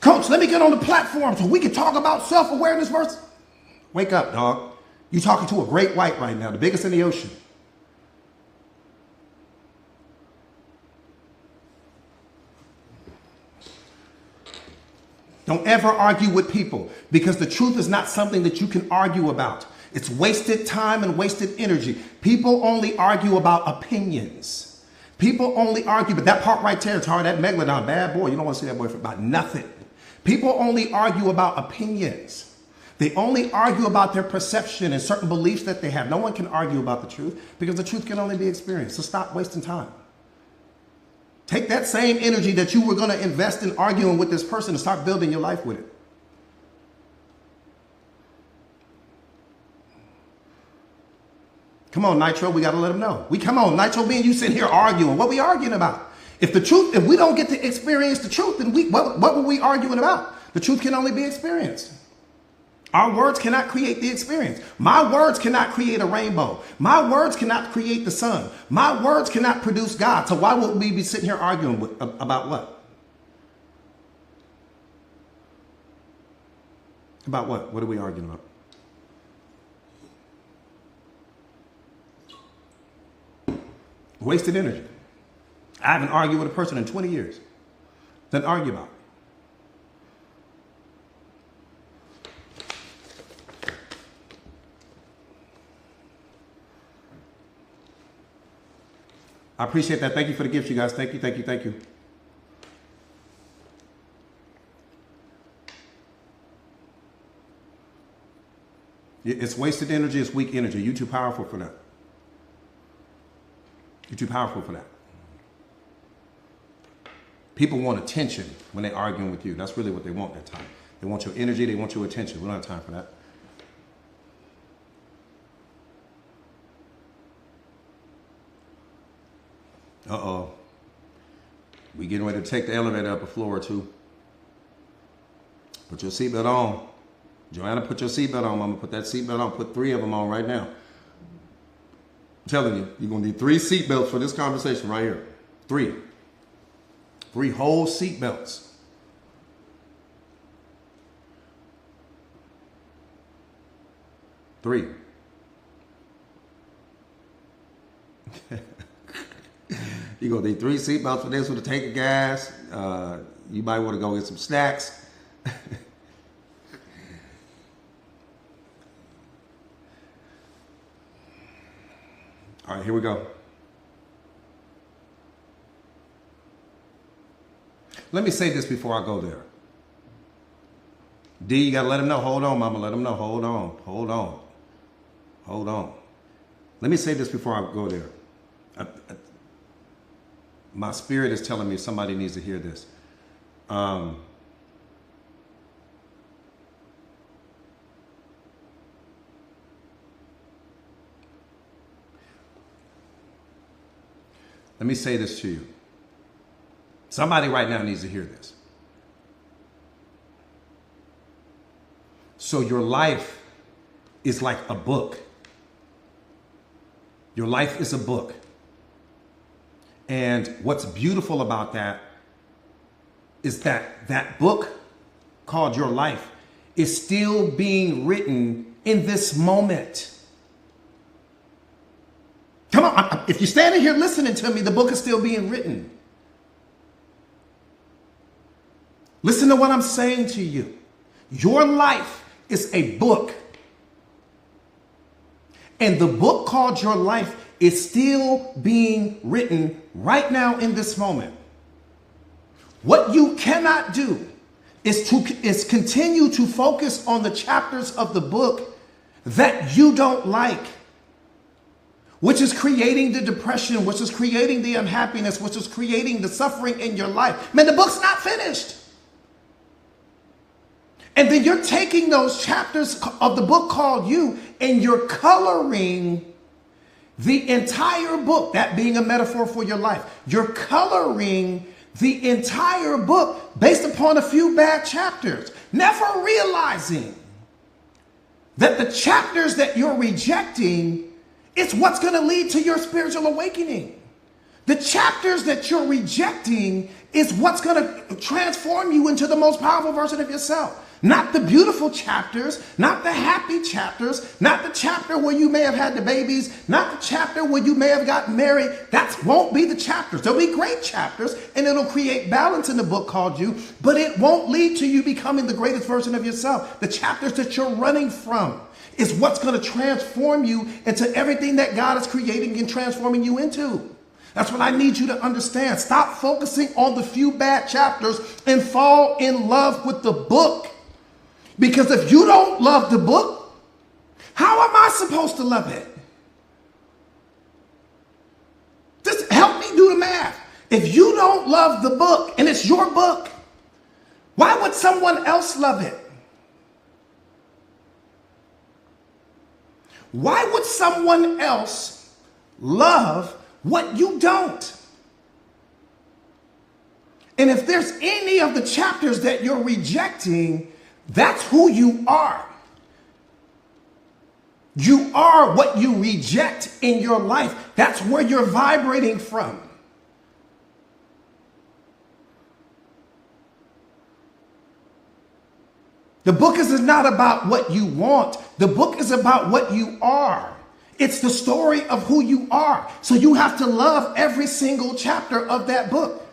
Coach, let me get on the platform so we can talk about self-awareness versus... Wake up, dog. You're talking to a great white right now, the biggest in the ocean. Don't ever argue with people because the truth is not something that you can argue about. It's wasted time and wasted energy. People only argue about opinions. People only argue, but that part right there, it's hard, that Megalodon, bad boy. You don't want to see that boy for about nothing. People only argue about opinions. They only argue about their perception and certain beliefs that they have. No one can argue about the truth because the truth can only be experienced. So stop wasting time. Take that same energy that you were going to invest in arguing with this person and start building your life with it. Come on, Nitro, we got to let them know. Come on, Nitro, me and you sitting here arguing. What are we arguing about? If we don't get to experience the truth, then what were we arguing about? The truth can only be experienced. Our words cannot create the experience. My words cannot create a rainbow. My words cannot create the sun. My words cannot produce God. So why would we be sitting here arguing about what? About what? What are we arguing about? Wasted energy. I haven't argued with a person in 20 years. Then argue about it. I appreciate that. Thank you for the gift, you guys. Thank you, thank you, thank you. It's wasted energy. It's weak energy. You're too powerful for that. You're too powerful for that. People want attention when they're arguing with you. That's really what they want that time. They want your energy. They want your attention. We don't have time for that. Uh-oh. We getting ready to take the elevator up a floor or two. Put your seatbelt on. Joanna, put your seatbelt on. I'm going to put that seatbelt on. Put 3 of them on right now. I'm telling you, you're going to need 3 seatbelts for this conversation right here. 3. 3 whole seatbelts. Three. You're going to need 3 seatbelts for this with a tank of gas. You might want to go get some snacks. All right, here we go. Let me say this before I go there. D, you got to let him know. Hold on, mama. Let him know. Hold on. Hold on. Hold on. Let me say this before I go there. My spirit is telling me somebody needs to hear this. Let me say this to you. Somebody right now needs to hear this. So your life is like a book. Your life is a book. And what's beautiful about that is that that book called your life is still being written in this moment. Come on, if you're standing here listening to me, the book is still being written. Listen to what I'm saying to you. Your life is a book. And the book called your life is still being written right now in this moment. What you cannot do is continue to focus on the chapters of the book that you don't like, which is creating the depression, which is creating the unhappiness, which is creating the suffering in your life. Man, the book's not finished. And then you're taking those chapters of the book called you and you're coloring the entire book, that being a metaphor for your life. You're coloring the entire book based upon a few bad chapters, never realizing that the chapters that you're rejecting is what's going to lead to your spiritual awakening. The chapters that you're rejecting is what's going to transform you into the most powerful version of yourself. Not the beautiful chapters, not the happy chapters, not the chapter where you may have had the babies, not the chapter where you may have gotten married. That won't be the chapters. There'll be great chapters and it'll create balance in the book called you, but it won't lead to you becoming the greatest version of yourself. The chapters that you're running from is what's going to transform you into everything that God is creating and transforming you into. That's what I need you to understand. Stop focusing on the few bad chapters and fall in love with the book. Because if you don't love the book, how am I supposed to love it? Just help me do the math. If you don't love the book and it's your book, why would someone else love it? Why would someone else love what you don't? And if there's any of the chapters that you're rejecting, that's who you are. You are what you reject in your life. That's where you're vibrating from. The book is not about what you want. The book is about what you are. It's the story of who you are. So you have to love every single chapter of that book.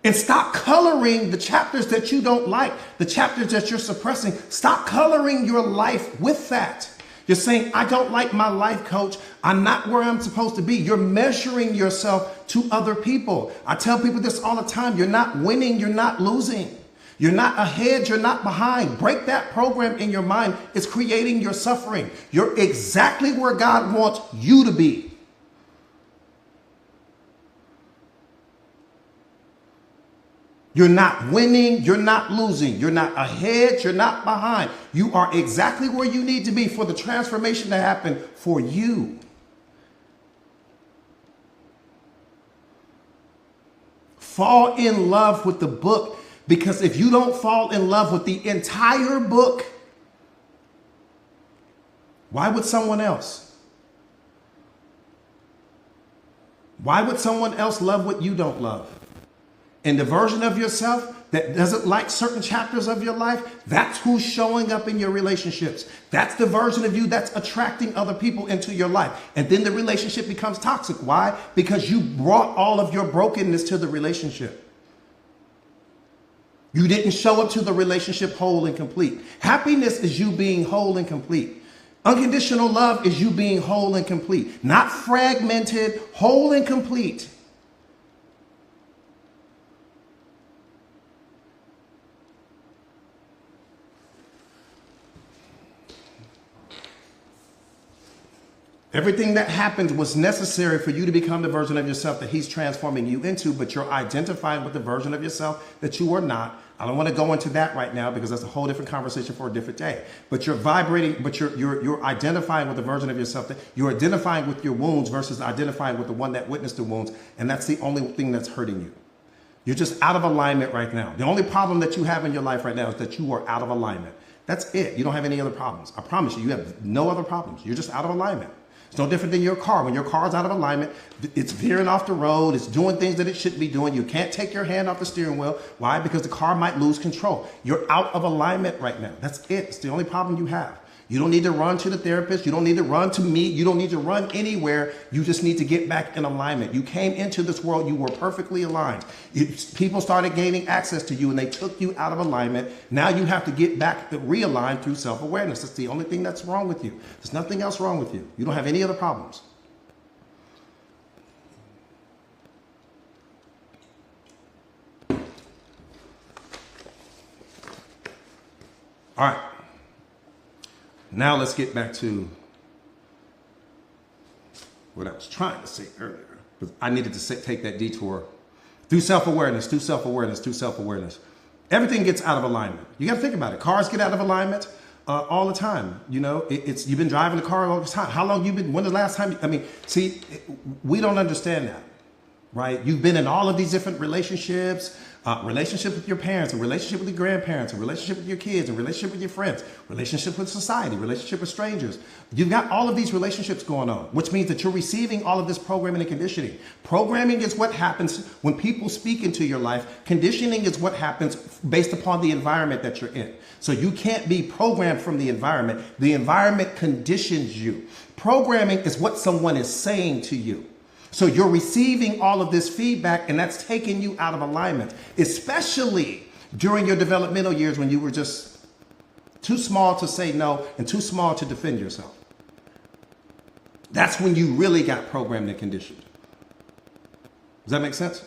And stop coloring the chapters that you don't like, the chapters that you're suppressing. Stop coloring your life with that. You're saying, I don't like my life, coach. I'm not where I'm supposed to be. You're measuring yourself to other people. I tell people this all the time. You're not winning. You're not losing. You're not ahead. You're not behind. Break that program in your mind. It's creating your suffering. You're exactly where God wants you to be. You're not winning, you're not losing, you're not ahead, you're not behind. You are exactly where you need to be for the transformation to happen for you. Fall in love with the book, because if you don't fall in love with the entire book, why would someone else? Why would someone else love what you don't love? And the version of yourself that doesn't like certain chapters of your life, that's who's showing up in your relationships. That's the version of you that's attracting other people into your life. And then the relationship becomes toxic. Why? Because you brought all of your brokenness to the relationship. You didn't show up to the relationship whole and complete. Happiness is you being whole and complete. Unconditional love is you being whole and complete, not fragmented, whole and complete. Everything that happened was necessary for you to become the version of yourself that he's transforming you into, but you're identifying with the version of yourself that you are not. I don't want to go into that right now because that's a whole different conversation for a different day. But you're vibrating, but you're identifying with the version of yourself that you're identifying with your wounds versus identifying with the one that witnessed the wounds. And that's the only thing that's hurting you. You're just out of alignment right now. The only problem that you have in your life right now is that you are out of alignment. That's it. You don't have any other problems. I promise you, you have no other problems. You're just out of alignment. It's no different than your car. When your car's out of alignment, it's veering off the road. It's doing things that it shouldn't be doing. You can't take your hand off the steering wheel. Why? Because the car might lose control. You're out of alignment right now. That's it. It's the only problem you have. You don't need to run to the therapist. You don't need to run to me. You don't need to run anywhere. You just need to get back in alignment. You came into this world. You were perfectly aligned. People started gaining access to you and they took you out of alignment. Now you have to get back realigned through self-awareness. That's the only thing that's wrong with you. There's nothing else wrong with you. You don't have any other problems. All right. Now let's get back to what I was trying to say earlier. But I needed to take that detour through self-awareness, through self-awareness, through self-awareness. Everything gets out of alignment. You got to think about it. Cars get out of alignment all the time. You know, you've been driving the car all the time. How long you been? When the last time? We don't understand that, right? You've been in all of these different relationships. Relationship with your parents, a relationship with your grandparents, a relationship with your kids, a relationship with your friends, relationship with society, relationship with strangers. You've got all of these relationships going on, which means that you're receiving all of this programming and conditioning. Programming is what happens when people speak into your life. Conditioning is what happens based upon the environment that you're in. So you can't be programmed from the environment. The environment conditions you. Programming is what someone is saying to you. So you're receiving all of this feedback and that's taking you out of alignment, especially during your developmental years when you were just too small to say no and too small to defend yourself. That's when you really got programmed and conditioned. Does that make sense?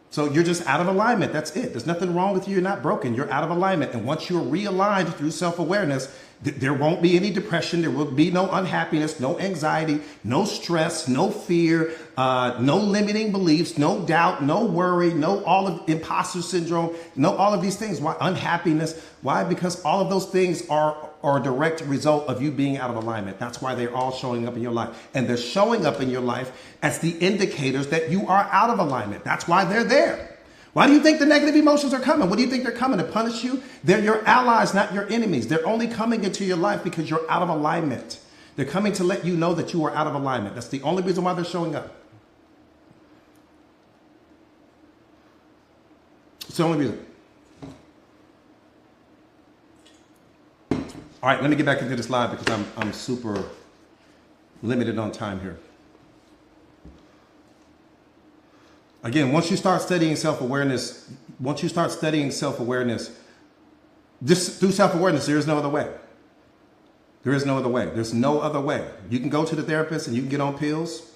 So you're just out of alignment. That's it. There's nothing wrong with you. You're not broken. You're out of alignment. And once you're realigned through self-awareness, there won't be any depression. There will be no unhappiness, no anxiety, no stress, no fear, no limiting beliefs, no doubt, no worry, no all of imposter syndrome, no all of these things. Why? Unhappiness. Why? Because all of those things are a direct result of you being out of alignment. That's why they're all showing up in your life. And they're showing up in your life as the indicators that you are out of alignment. That's why they're there. Why do you think the negative emotions are coming? What do you think they're coming to punish you? They're your allies, not your enemies. They're only coming into your life because you're out of alignment. They're coming to let you know that you are out of alignment. That's the only reason why they're showing up. It's the only reason. All right, let me get back into this live because I'm super limited on time here. Again, once you start studying self-awareness, just through self-awareness, there is no other way. There is no other way. There's no other way. You can go to the therapist and you can get on pills.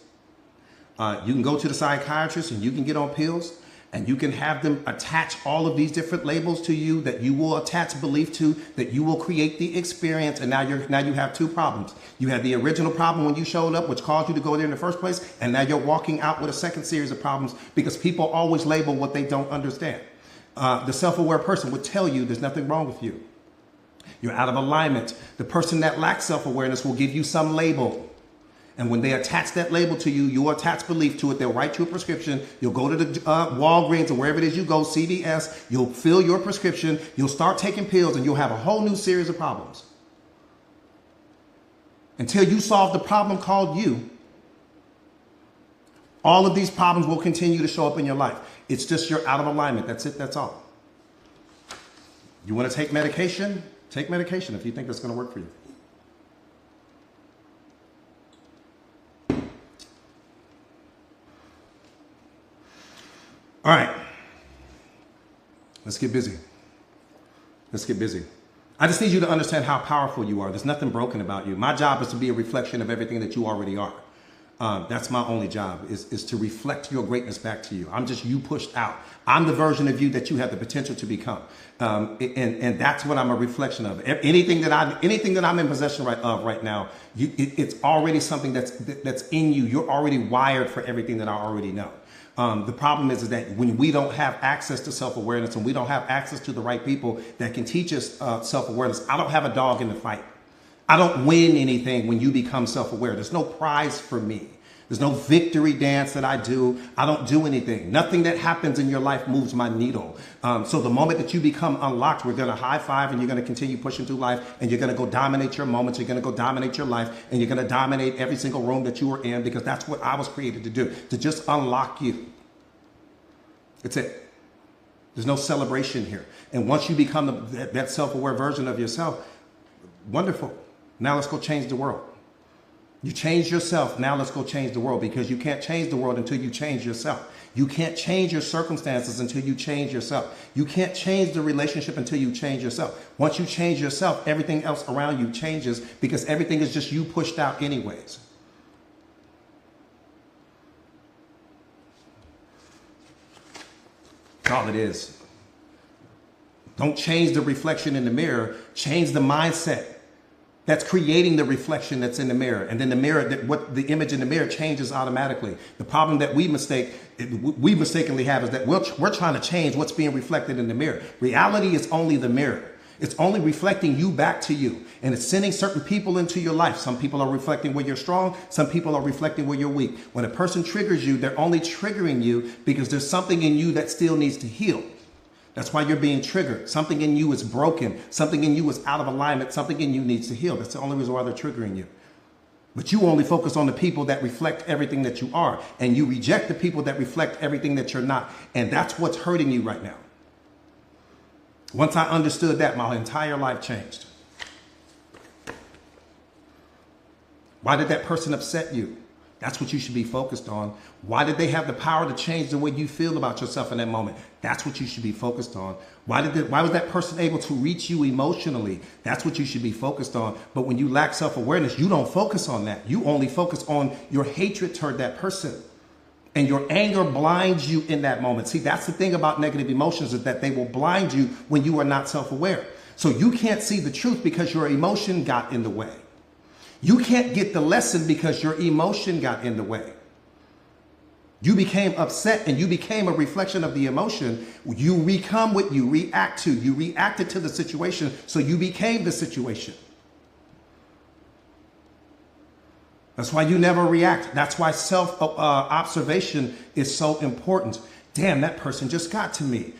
You can go to the psychiatrist and you can get on pills, and you can have them attach all of these different labels to you that you will attach belief to, that you will create the experience. And now you have two problems. You had the original problem when you showed up, which caused you to go there in the first place. And now you're walking out with a second series of problems because people always label what they don't understand. The self-aware person would tell you there's nothing wrong with you. You're out of alignment. The person that lacks self-awareness will give you some label. And when they attach that label to you, you'll attach belief to it. They'll write you a prescription. You'll go to the Walgreens or wherever it is you go, CVS. You'll fill your prescription. You'll start taking pills, and you'll have a whole new series of problems. Until you solve the problem called you, all of these problems will continue to show up in your life. It's just you're out of alignment. That's it. That's all. You want to take medication? Take medication if you think that's going to work for you. All right, let's get busy. Let's get busy. I just need you to understand how powerful you are. There's nothing broken about you. My job is to be a reflection of everything that you already are. That's my only job, is to reflect your greatness back to you. I'm just you pushed out. I'm the version of you that you have the potential to become. And that's what I'm a reflection of. Anything that I'm in possession of right now, it's already something that's in you. You're already wired for everything that I already know. The problem is that when we don't have access to self-awareness and we don't have access to the right people that can teach us self-awareness, I don't have a dog in the fight. I don't win anything when you become self-aware. There's no prize for me. There's no victory dance that I do. I don't do anything. Nothing that happens in your life moves my needle. So the moment that you become unlocked, we're going to high five and you're going to continue pushing through life, and you're going to go dominate your moments. You're going to go dominate your life, and you're going to dominate every single room that you were in, because that's what I was created to do, to just unlock you. It's it. There's no celebration here. And once you become that self-aware version of yourself, wonderful. Now let's go change the world. You change yourself. Now let's go change the world, because you can't change the world until you change yourself. You can't change your circumstances until you change yourself. You can't change the relationship until you change yourself. Once you change yourself, everything else around you changes, because everything is just you pushed out anyways. That's all it is. Don't change the reflection in the mirror. Change the mindset that's creating the reflection that's in the mirror. And then the mirror, what the image in the mirror changes automatically. The problem that we mistakenly have is that we're trying to change what's being reflected in the mirror. Reality is only the mirror. It's only reflecting you back to you. And it's sending certain people into your life. Some people are reflecting where you're strong. Some people are reflecting where you're weak. When a person triggers you, they're only triggering you because there's something in you that still needs to heal. That's why you're being triggered. Something in you is broken. Something in you is out of alignment. Something in you needs to heal. That's the only reason why they're triggering you. But you only focus on the people that reflect everything that you are. And you reject the people that reflect everything that you're not. And that's what's hurting you right now. Once I understood that, my entire life changed. Why did that person upset you? That's what you should be focused on. Why did they have the power to change the way you feel about yourself in that moment? That's what you should be focused on. Why was that person able to reach you emotionally? That's what you should be focused on. But when you lack self-awareness, you don't focus on that. You only focus on your hatred toward that person. And your anger blinds you in that moment. See, that's the thing about negative emotions, is that they will blind you when you are not self-aware. So you can't see the truth because your emotion got in the way. You can't get the lesson because your emotion got in the way. You became upset and you became a reflection of the emotion. You become what you react to. You reacted to the situation, so you became the situation. That's why you never react. That's why self-observation is so important. Damn, that person just got to me.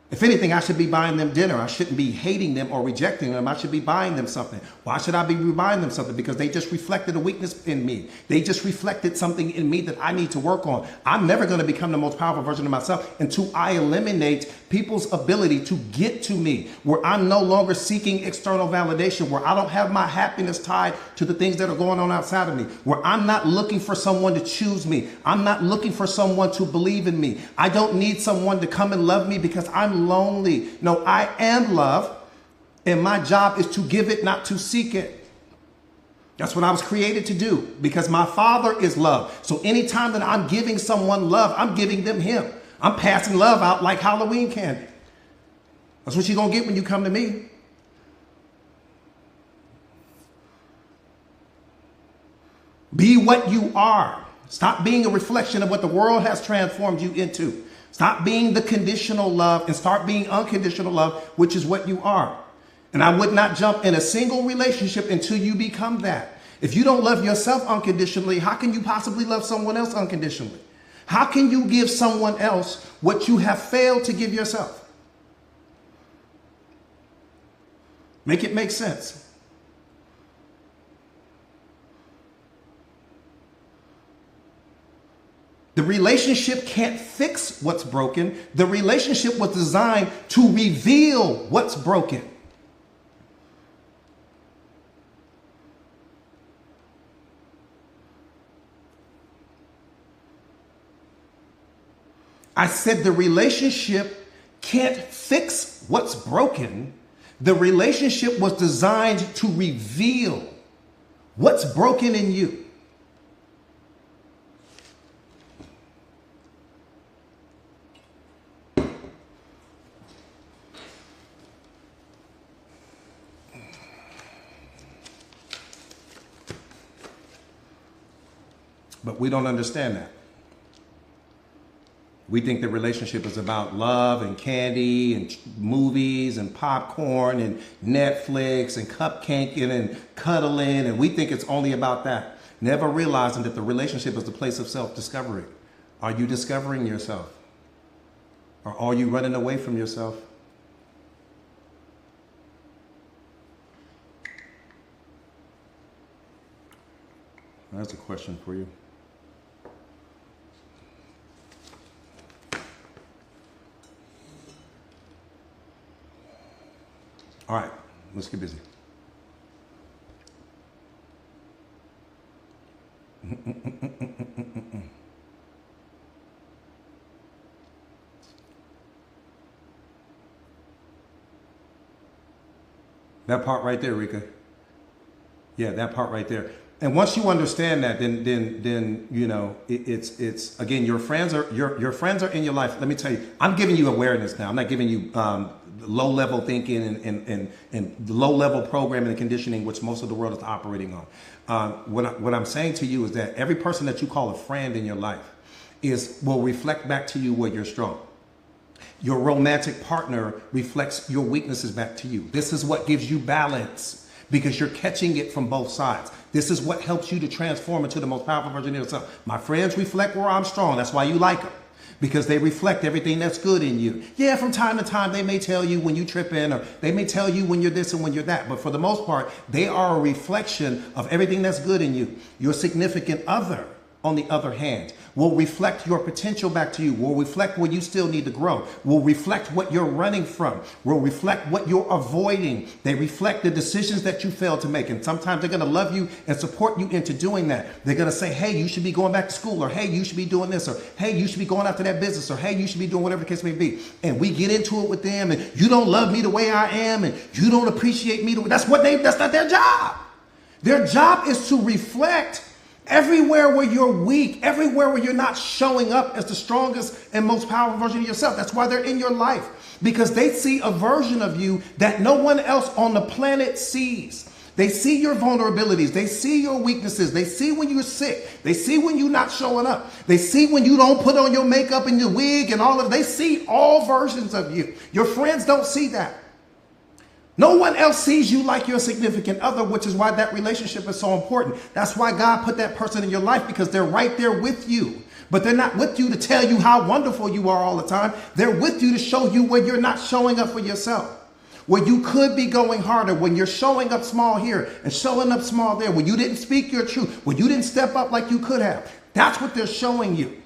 If anything, I should be buying them dinner. I shouldn't be hating them or rejecting them. I should be buying them something. Why should I be buying them something? Because they just reflected a weakness in me. They just reflected something in me that I need to work on. I'm never going to become the most powerful version of myself until I eliminate people's ability to get to me, where I'm no longer seeking external validation, where I don't have my happiness tied to the things that are going on outside of me, where I'm not looking for someone to choose me. I'm not looking for someone to believe in me. I don't need someone to come and love me because I'm lonely. No, I am love, and my job is to give it, not to seek it. That's what I was created to do, because my Father is love. So anytime that I'm giving someone love, I'm giving them him. I'm passing love out like Halloween candy. That's what you're going to get when you come to me. Be what you are. Stop being a reflection of what the world has transformed you into. Stop being the conditional love and start being unconditional love, which is what you are. And I would not jump in a single relationship until you become that. If you don't love yourself unconditionally, how can you possibly love someone else unconditionally? How can you give someone else what you have failed to give yourself? Make it make sense. The relationship can't fix what's broken. The relationship was designed to reveal what's broken. I said the relationship can't fix what's broken. The relationship was designed to reveal what's broken in you. But we don't understand that. We think the relationship is about love and candy and movies and popcorn and Netflix and cupcaking and cuddling. And we think it's only about that. Never realizing that the relationship is the place of self-discovery. Are you discovering yourself? Or are you running away from yourself? That's a question for you. All right, let's get busy. That part right there, Rika. Yeah, that part right there. And once you understand that, then you know it's again, your friends are your friends are in your life. Let me tell you, I'm giving you awareness now. I'm not giving you low level thinking and low level programming and conditioning, which most of the world is operating on. What I'm saying to you is that every person that you call a friend in your life will reflect back to you where you're strong. Your romantic partner reflects your weaknesses back to you. This is what gives you balance, because you're catching it from both sides. This is what helps you to transform into the most powerful version of yourself. My friends reflect where I'm strong. That's why you like them, because they reflect everything that's good in you. Yeah, from time to time, they may tell you when you trip in, or they may tell you when you're this and when you're that. But for the most part, they are a reflection of everything that's good in you. Your significant other, on the other hand, will reflect your potential back to you, will reflect where you still need to grow, will reflect what you're running from, will reflect what you're avoiding. They reflect the decisions that you failed to make. And sometimes they're going to love you and support you into doing that. They're going to say, hey, you should be going back to school, or hey, you should be doing this, or hey, you should be going after that business, or hey, you should be doing whatever the case may be. And we get into it with them, and you don't love me the way I am, and you don't appreciate me. That's not their job. Their job is to reflect everywhere where you're weak, everywhere where you're not showing up as the strongest and most powerful version of yourself. That's why they're in your life, because they see a version of you that no one else on the planet sees. They see your vulnerabilities. They see your weaknesses. They see when you're sick. They see when you're not showing up. They see when you don't put on your makeup and your wig and all of it. They see all versions of you. Your friends don't see that. No one else sees you like your significant other, which is why that relationship is so important. That's why God put that person in your life, because they're right there with you. But they're not with you to tell you how wonderful you are all the time. They're with you to show you where you're not showing up for yourself. Where you could be going harder, when you're showing up small here and showing up small there, when you didn't speak your truth, when you didn't step up like you could have. That's what they're showing you.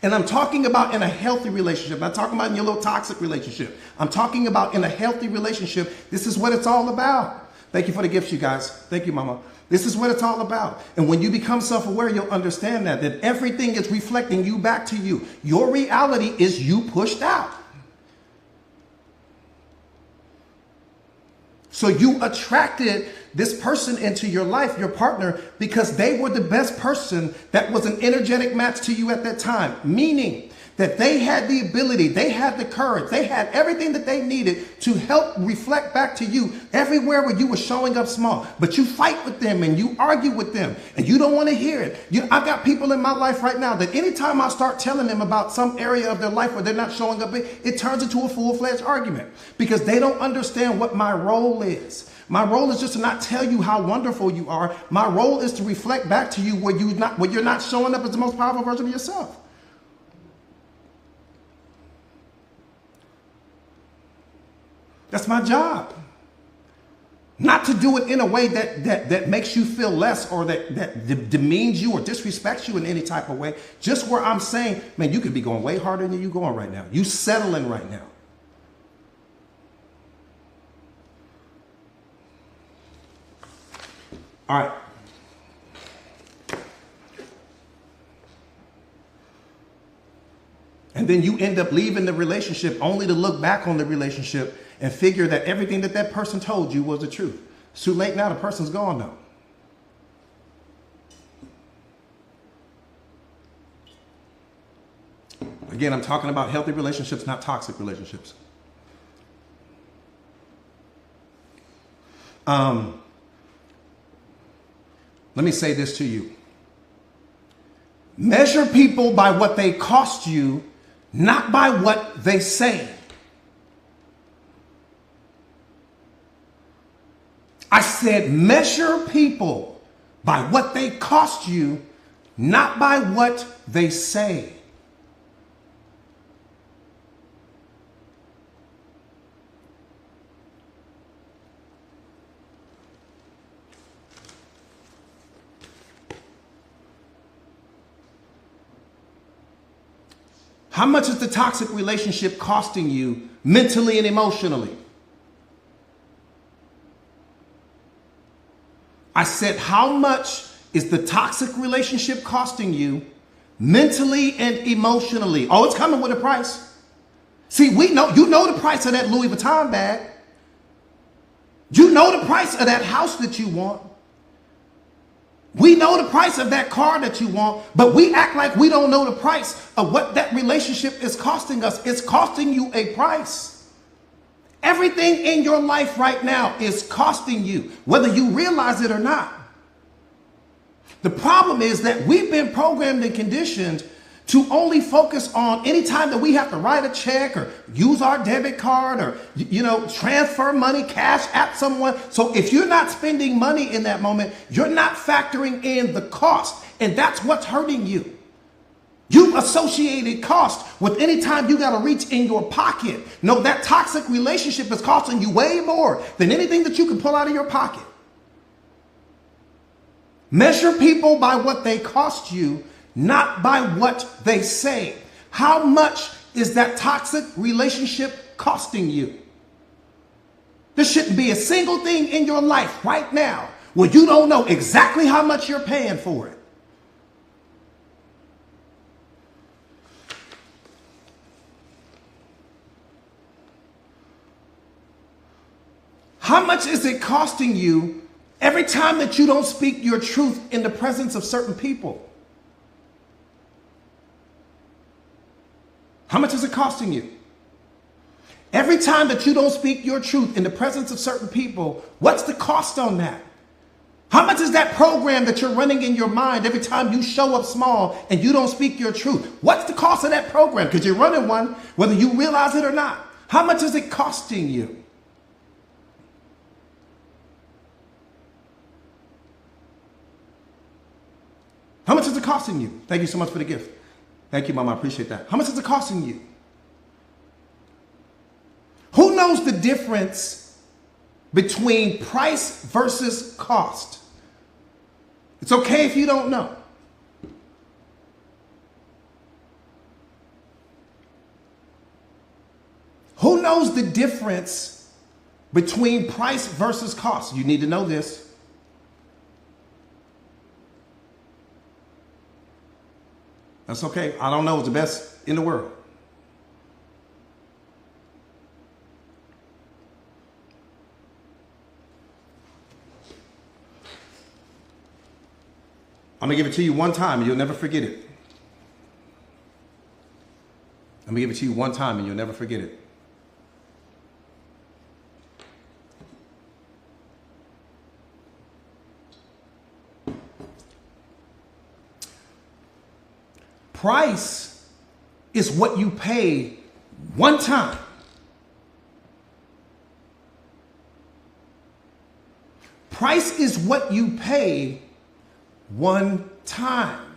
And I'm talking about in a healthy relationship. I'm not talking about in your little toxic relationship. I'm talking about in a healthy relationship. This is what it's all about. Thank you for the gifts, you guys. Thank you, Mama. This is what it's all about. And when you become self-aware, you'll understand that everything is reflecting you back to you. Your reality is you pushed out. So you attracted this person into your life, your partner, because they were the best person that was an energetic match to you at that time. Meaning that they had the ability, they had the courage, they had everything that they needed to help reflect back to you everywhere where you were showing up small. But you fight with them and you argue with them and you don't want to hear it. I've got people in my life right now that anytime I start telling them about some area of their life where they're not showing up, it turns into a full-fledged argument because they don't understand what my role is. My role is just to not tell you how wonderful you are. My role is to reflect back to you where you're not showing up as the most powerful version of yourself. That's my job. Not to do it in a way that makes you feel less or that demeans you or disrespects you in any type of way. Just where I'm saying, man, you could be going way harder than you're going right now. You settling right now. All right. And then you end up leaving the relationship only to look back on the relationship and figure that everything that person told you was the truth. It's too late now. The person's gone now. Again, I'm talking about healthy relationships, not toxic relationships. Let me say this to you. Measure people by what they cost you, not by what they say. I said measure people by what they cost you, not by what they say. How much is the toxic relationship costing you mentally and emotionally? I said, how much is the toxic relationship costing you mentally and emotionally? Oh, it's coming with a price. See, you know the price of that Louis Vuitton bag. You know the price of that house that you want. We know the price of that car that you want, but we act like we don't know the price of what that relationship is costing us. It's costing you a price. Everything in your life right now is costing you, whether you realize it or not. The problem is that we've been programmed and conditioned to only focus on any time that we have to write a check or use our debit card or, transfer money, cash at someone. So if you're not spending money in that moment, you're not factoring in the cost. And that's what's hurting you. You associated cost with any time you got to reach in your pocket. No, that toxic relationship is costing you way more than anything that you can pull out of your pocket. Measure people by what they cost you, not by what they say. How much is that toxic relationship costing you? There shouldn't be a single thing in your life right now where you don't know exactly how much you're paying for it. How much is it costing you every time that you don't speak your truth in the presence of certain people? How much is it costing you? Every time that you don't speak your truth in the presence of certain people, what's the cost on that? How much is that program that you're running in your mind every time you show up small and you don't speak your truth? What's the cost of that program? Because you're running one, whether you realize it or not. How much is it costing you? How much is it costing you? Thank you so much for the gift. Thank you, Mama. I appreciate that. How much is it costing you? Who knows the difference between price versus cost? It's okay if you don't know. Who knows the difference between price versus cost? You need to know this. That's okay. I don't know. It's the best in the world. I'm going to give it to you one time and you'll never forget it. I'm going to give it to you one time and you'll never forget it. Price is what you pay one time. Price is what you pay one time.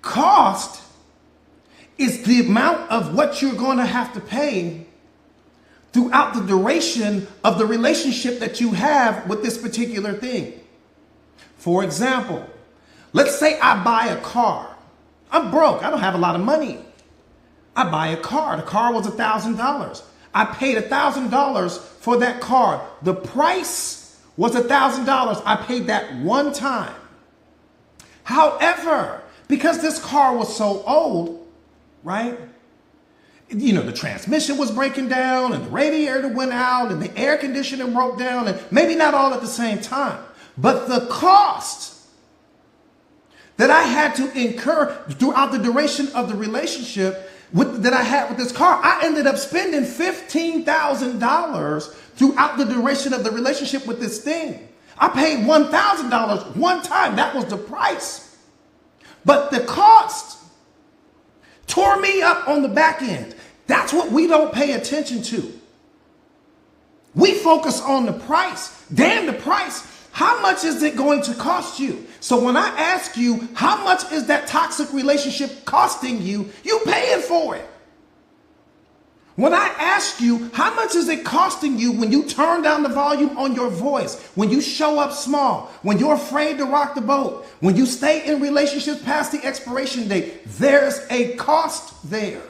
Cost is the amount of what you're going to have to pay throughout the duration of the relationship that you have with this particular thing. For example, let's say I buy a car. I'm broke. I don't have a lot of money. I buy a car. The car was $1,000. I paid $1,000 for that car. The price was $1,000. I paid that one time. However, because this car was so old, right? You know, the transmission was breaking down and the radiator went out and the air conditioner broke down, and maybe not all at the same time, but the cost that I had to incur throughout the duration of the relationship that I had with this car, I ended up spending $15,000 throughout the duration of the relationship with this thing. I paid $1,000 one time. That was the price. But the cost tore me up on the back end. That's what we don't pay attention to. We focus on the price. Damn the price. How much is it going to cost you? So when I ask you, how much is that toxic relationship costing you, you paying for it. When I ask you, how much is it costing you when you turn down the volume on your voice, when you show up small, when you're afraid to rock the boat, when you stay in relationships past the expiration date, there's a cost there.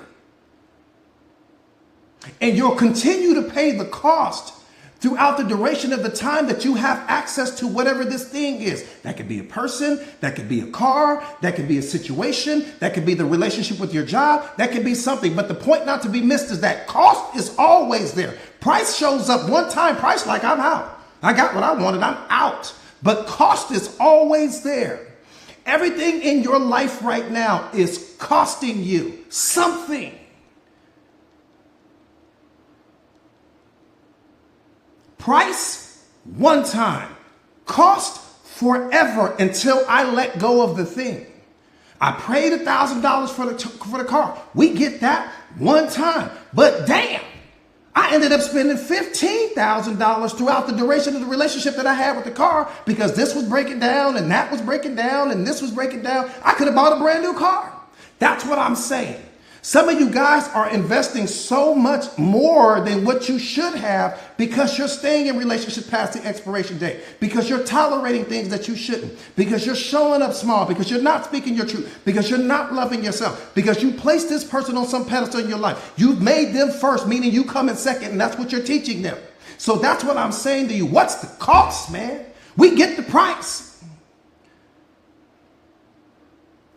And you'll continue to pay the cost throughout the duration of the time that you have access to whatever this thing is. That could be a person, that could be a car, that could be a situation, that could be the relationship with your job, that could be something. But the point not to be missed is that cost is always there. Price shows up one time, price like I'm out. I got what I wanted, I'm out. But cost is always there. Everything in your life right now is costing you something. Price, one time. Cost, forever until I let go of the thing. I paid $1,000 for the car. We get that one time. But damn, I ended up spending $15,000 throughout the duration of the relationship that I had with the car because this was breaking down and that was breaking down and this was breaking down. I could have bought a brand new car. That's what I'm saying. Some of you guys are investing so much more than what you should have because you're staying in relationships past the expiration date, because you're tolerating things that you shouldn't, because you're showing up small, because you're not speaking your truth, because you're not loving yourself, because you place this person on some pedestal in your life. You've made them first, meaning you come in second, and that's what you're teaching them. So that's what I'm saying to you. What's the cost, man? We get the price.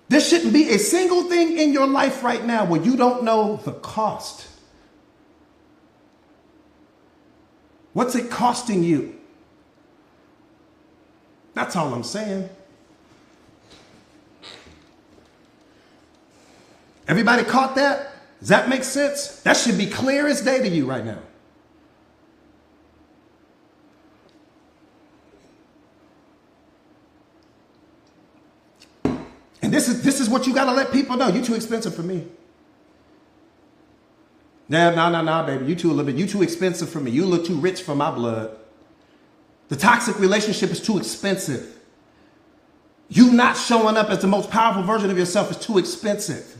There shouldn't be a single thing in your life right now where you don't know the cost. What's it costing you? That's all I'm saying. Everybody caught that? Does that make sense? That should be clear as day to you right now. And this is what you got to let people know. You're too expensive for me. No, baby. You too expensive for me. You look too rich for my blood. The toxic relationship is too expensive. You not showing up as the most powerful version of yourself is too expensive.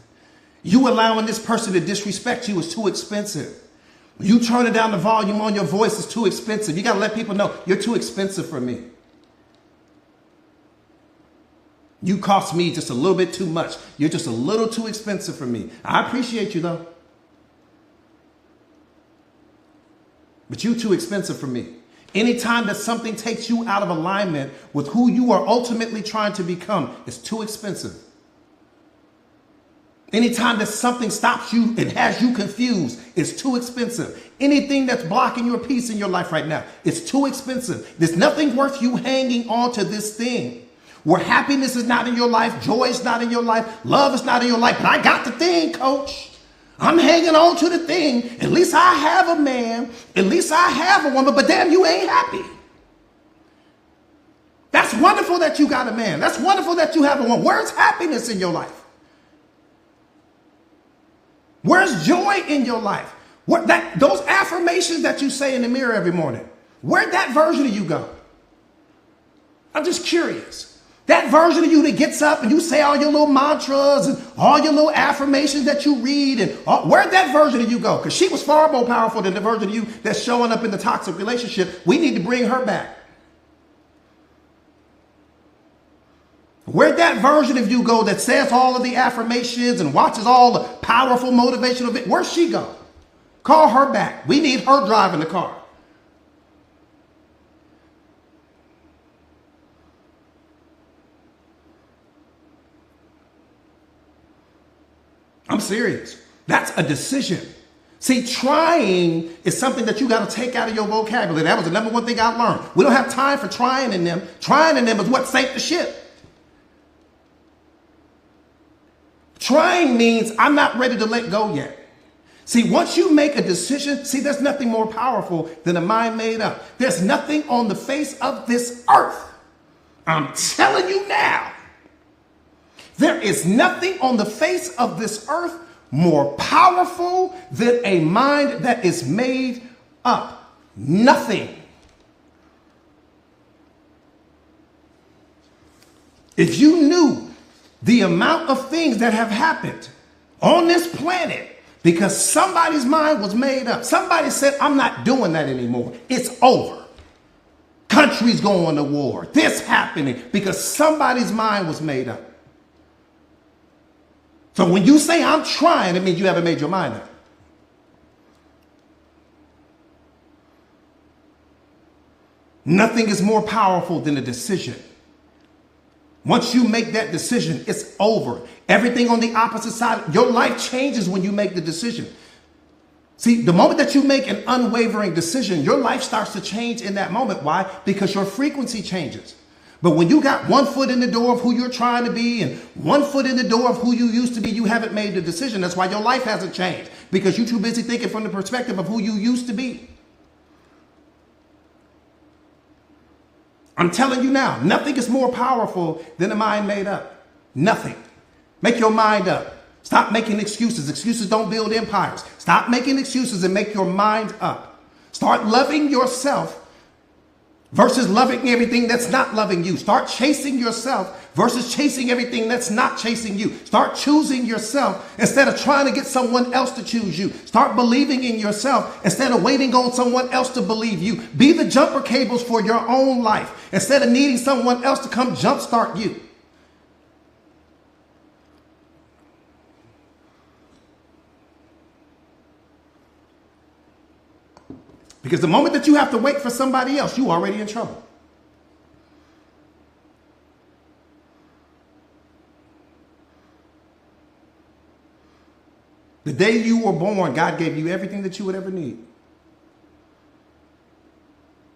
You allowing this person to disrespect you is too expensive. You turning down the volume on your voice is too expensive. You got to let people know you're too expensive for me. You cost me just a little bit too much. You're just a little too expensive for me. I appreciate you though. But you're too expensive for me. Anytime that something takes you out of alignment with who you are ultimately trying to become, it's too expensive. Anytime that something stops you and has you confused, it's too expensive. Anything that's blocking your peace in your life right now, it's too expensive. There's nothing worth you hanging on to this thing. Where happiness is not in your life, joy is not in your life, love is not in your life. But I got the thing, coach. I'm hanging on to the thing. At least I have a man. At least I have a woman. But damn, you ain't happy. That's wonderful that you got a man. That's wonderful that you have a woman. Where's happiness in your life? Where's joy in your life? Those affirmations that you say in the mirror every morning, where'd that version of you go? I'm just curious. That version of you that gets up and you say all your little mantras and all your little affirmations that you read, and where'd that version of you go? Because she was far more powerful than the version of you that's showing up in the toxic relationship. We need to bring her back. Where'd that version of you go that says all of the affirmations and watches all the powerful motivational videos? Where'd she go? Call her back. We need her driving the car. I'm serious. That's a decision. See, trying is something that you got to take out of your vocabulary. That was the number one thing I learned. We don't have time for trying in them. Trying in them is what sank the ship. Trying means I'm not ready to let go yet. See, once you make a decision, see, there's nothing more powerful than a mind made up. There's nothing on the face of this earth. I'm telling you now. There is nothing on the face of this earth more powerful than a mind that is made up. Nothing. If you knew the amount of things that have happened on this planet because somebody's mind was made up. Somebody said, I'm not doing that anymore. It's over. Countries going to war. This happening because somebody's mind was made up. So when you say I'm trying, it means you haven't made your mind up. Nothing is more powerful than a decision. Once you make that decision, it's over. Everything on the opposite side, your life changes when you make the decision. See, the moment that you make an unwavering decision, your life starts to change in that moment. Why? Because your frequency changes. But when you got 1 foot in the door of who you're trying to be and 1 foot in the door of who you used to be, you haven't made the decision. That's why your life hasn't changed, because you're too busy thinking from the perspective of who you used to be. I'm telling you now, nothing is more powerful than a mind made up. Nothing. Make your mind up. Stop making excuses. Excuses don't build empires. Stop making excuses and make your mind up. Start loving yourself versus loving everything that's not loving you. Start chasing yourself versus chasing everything that's not chasing you. Start choosing yourself instead of trying to get someone else to choose you. Start believing in yourself instead of waiting on someone else to believe you. Be the jumper cables for your own life instead of needing someone else to come jumpstart you. Because the moment that you have to wait for somebody else, you're already in trouble. The day you were born, God gave you everything that you would ever need.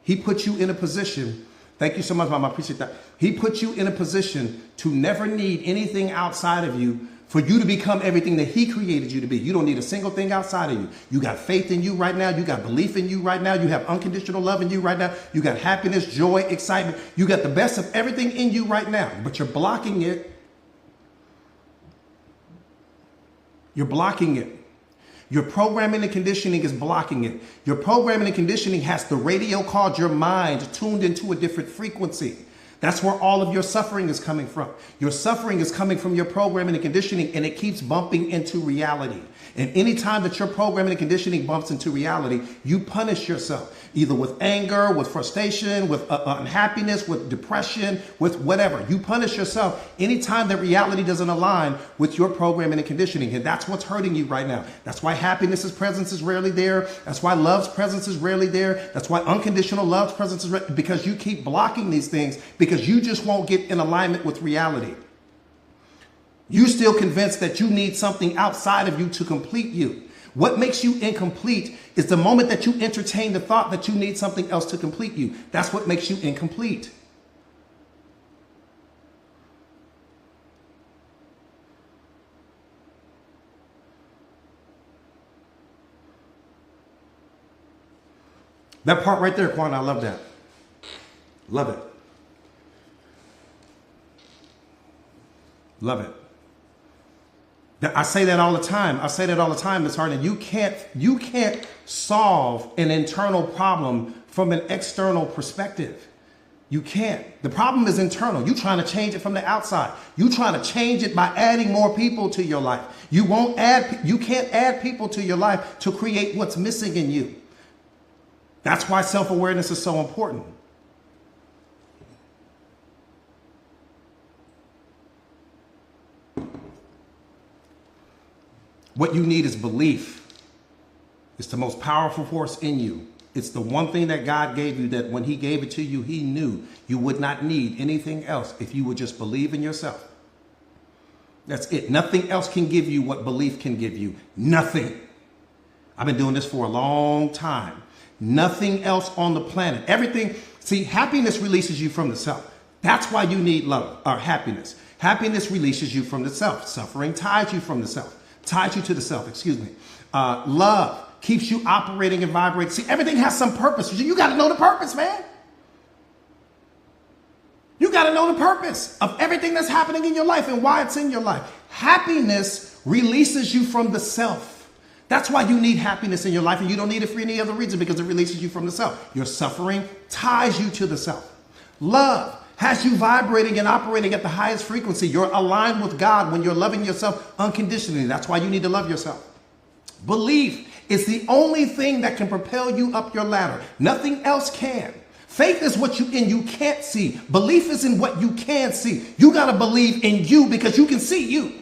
He put you in a position. Thank you so much, Mom. I appreciate that. He put you in a position to never need anything outside of you for you to become everything that he created you to be. You don't need a single thing outside of you. You got faith in you right now. You got belief in you right now. You have unconditional love in you right now. You got happiness, joy, excitement. You got the best of everything in you right now, but you're blocking it. You're blocking it. Your programming and conditioning is blocking it. Your programming and conditioning has the radio called your mind tuned into a different frequency. That's where all of your suffering is coming from. Your suffering is coming from your programming and conditioning, and it keeps bumping into reality. And anytime that your programming and conditioning bumps into reality, you punish yourself, either with anger, with frustration, with unhappiness, with depression, with whatever. You punish yourself anytime that reality doesn't align with your programming and conditioning. And that's what's hurting you right now. That's why happiness's presence is rarely there. That's why love's presence is rarely there. That's why unconditional love's presence is because you keep blocking these things because you just won't get in alignment with reality. You're still convinced that you need something outside of you to complete you. What makes you incomplete is the moment that you entertain the thought that you need something else to complete you. That's what makes you incomplete. That part right there, Quan, I love that. Love it. Love it. I say that all the time. I say that all the time, Ms. Harden. You can't solve an internal problem from an external perspective. You can't. The problem is internal. You're trying to change it from the outside. You're trying to change it by adding more people to your life. You can't add people to your life to create what's missing in you. That's why self-awareness is so important. What you need is belief. It's the most powerful force in you. It's the one thing that God gave you that when he gave it to you, he knew you would not need anything else if you would just believe in yourself. That's it. Nothing else can give you what belief can give you. Nothing. I've been doing this for a long time. Nothing else on the planet. Everything. See, happiness releases you from the self. That's why you need love or happiness. Happiness releases you from the self. Suffering ties you from the self. Ties you to the self, excuse me. Love keeps you operating and vibrating. See, everything has some purpose. You got to know the purpose, man. You got to know the purpose of everything that's happening in your life and why it's in your life. Happiness releases you from the self. That's why you need happiness in your life, and you don't need it for any other reason because it releases you from the self. Your suffering ties you to the self. Love has you vibrating and operating at the highest frequency. You're aligned with God when you're loving yourself unconditionally. That's why you need to love yourself. Belief is the only thing that can propel you up your ladder. Nothing else can. Faith is what you can't see. Belief is in what you can see. You got to believe in you because you can see you.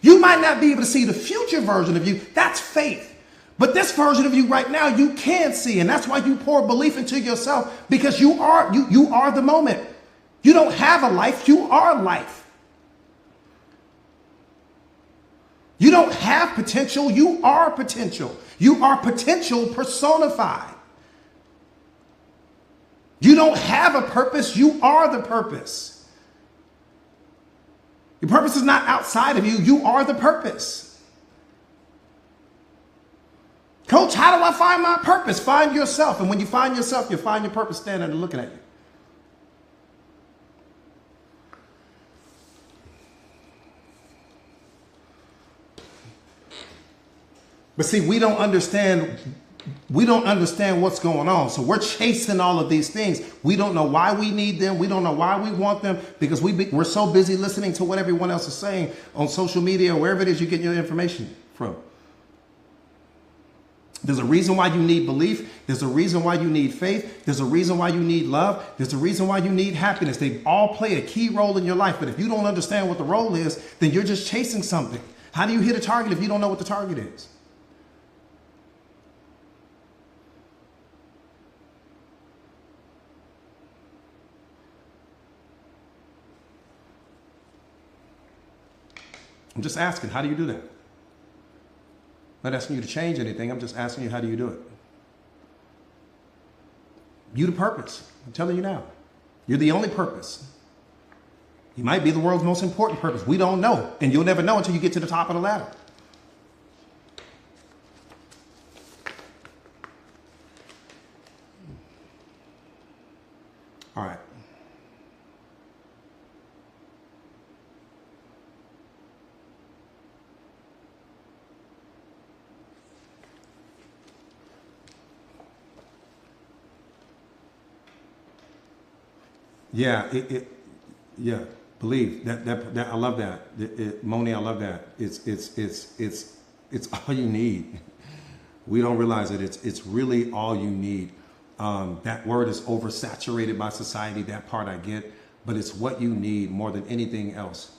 You might not be able to see the future version of you. That's faith. But this version of you right now, you can see. And that's why you pour belief into yourself because you are the moment. You don't have a life. You are life. You don't have potential. You are potential. You are potential personified. You don't have a purpose. You are the purpose. Your purpose is not outside of you. You are the purpose. Coach, how do I find my purpose? Find yourself. And when you find yourself, you'll find your purpose standing and looking at you. But see, we don't understand what's going on. So we're chasing all of these things. We don't know why we need them. We don't know why we want them because we're so busy listening to what everyone else is saying on social media or wherever it is you get your information from. There's a reason why you need belief. There's a reason why you need faith. There's a reason why you need love. There's a reason why you need happiness. They all play a key role in your life. But if you don't understand what the role is, then you're just chasing something. How do you hit a target if you don't know what the target is? I'm just asking, how do you do that? I'm not asking you to change anything. I'm just asking you, how do you do it? You the purpose. I'm telling you now. You're the only purpose. You might be the world's most important purpose. We don't know. And you'll never know until you get to the top of the ladder. All right. Yeah, Yeah, believe that I love that. Moni, I love that. It's all you need. We don't realize it. It's really all you need. That word is oversaturated by society. That part I get, but it's what you need more than anything else.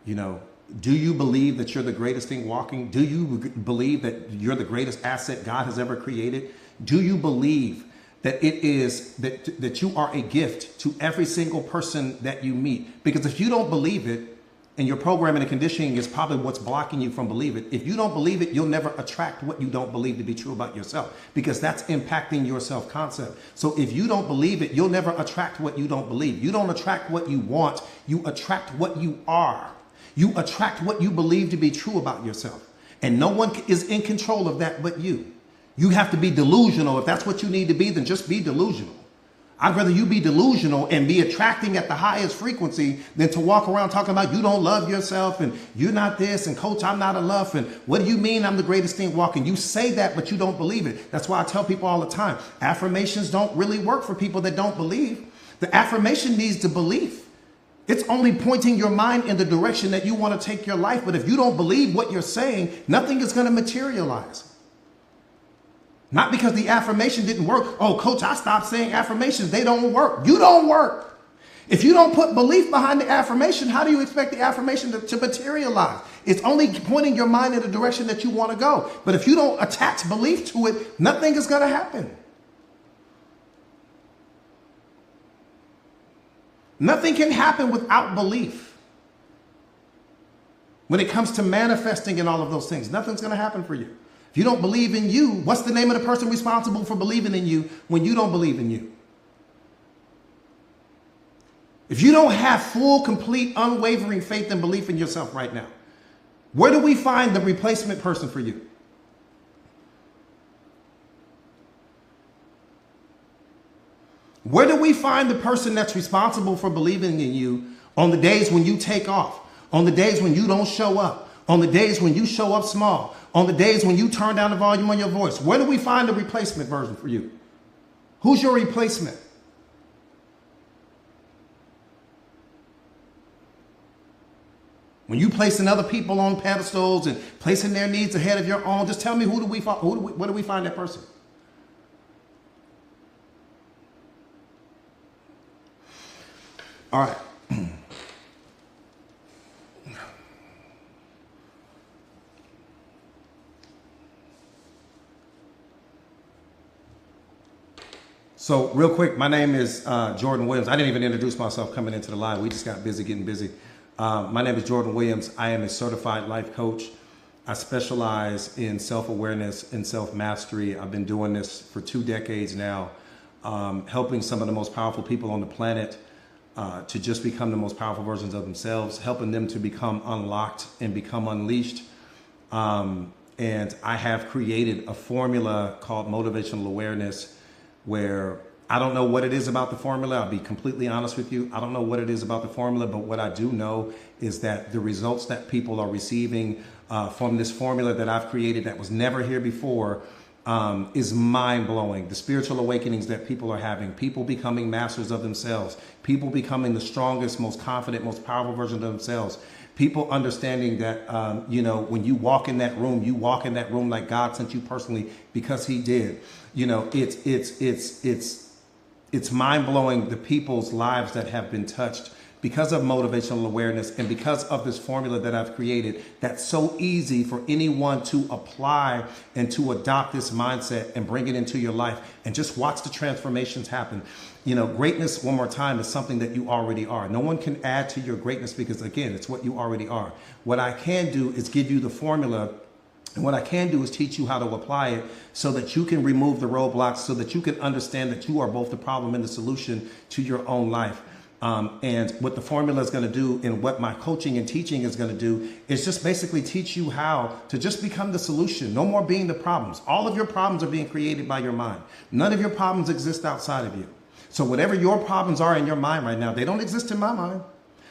You know, do you believe that you're the greatest thing walking? Do you believe that you're the greatest asset God has ever created? Do you believe that it is that you are a gift to every single person that you meet? Because if you don't believe it, and your programming and conditioning is probably what's blocking you from believing it. If you don't believe it, you'll never attract what you don't believe to be true about yourself, because that's impacting your self-concept. So if you don't believe it, you'll never attract what you don't believe. You don't attract what you want. You attract what you are. You attract what you believe to be true about yourself. And no one is in control of that but you. You have to be delusional. If that's what you need to be, then just be delusional. I'd rather you be delusional and be attracting at the highest frequency than to walk around talking about you don't love yourself and you're not this and coach, I'm not enough. And what do you mean I'm the greatest thing walking? You say that, but you don't believe it. That's why I tell people all the time, affirmations don't really work for people that don't believe. The affirmation needs the belief. It's only pointing your mind in the direction that you want to take your life. But if you don't believe what you're saying, nothing is going to materialize. Not because the affirmation didn't work. Oh, coach, I stopped saying affirmations. They don't work. You don't work. If you don't put belief behind the affirmation, how do you expect the affirmation to materialize? It's only pointing your mind in the direction that you want to go. But if you don't attach belief to it, nothing is going to happen. Nothing can happen without belief. When it comes to manifesting and all of those things, nothing's going to happen for you. If you don't believe in you, what's the name of the person responsible for believing in you when you don't believe in you? If you don't have full, complete, unwavering faith and belief in yourself right now, where do we find the replacement person for you? Where do we find the person that's responsible for believing in you on the days when you take off, on the days when you don't show up, on the days when you show up small, on the days when you turn down the volume on your voice? Where do we find the replacement version for you? Who's your replacement? When you placing other people on pedestals and placing their needs ahead of your own, just tell me where do we find that person? All right. So real quick, my name is Jordan Williams. I didn't even introduce myself coming into the live. We just got busy getting busy. My name is Jordan Williams. I am a certified life coach. I specialize in self-awareness and self-mastery. I've been doing this for 2 decades now, helping some of the most powerful people on the planet to just become the most powerful versions of themselves, helping them to become unlocked and become unleashed. And I have created a formula called motivational awareness, where I don't know what it is about the formula. I'll be completely honest with you. I don't know what it is about the formula, but what I do know is that the results that people are receiving from this formula that I've created that was never here before is mind-blowing. The spiritual awakenings that people are having, people becoming masters of themselves, people becoming the strongest, most confident, most powerful version of themselves, people understanding that, when you walk in that room, you walk in that room like God sent you personally because he did. It's mind-blowing, the people's lives that have been touched because of motivational awareness and because of this formula that I've created that's so easy for anyone to apply and to adopt this mindset and bring it into your life and just watch the transformations happen. Greatness, one more time, is something that you already are. No one can add to your greatness because, again, it's what you already are. What I can do is give you the formula. And what I can do is teach you how to apply it so that you can remove the roadblocks, so that you can understand that you are both the problem and the solution to your own life. And what the formula is going to do and what my coaching and teaching is going to do is just basically teach you how to just become the solution. No more being the problems. All of your problems are being created by your mind. None of your problems exist outside of you. So whatever your problems are in your mind right now, they don't exist in my mind.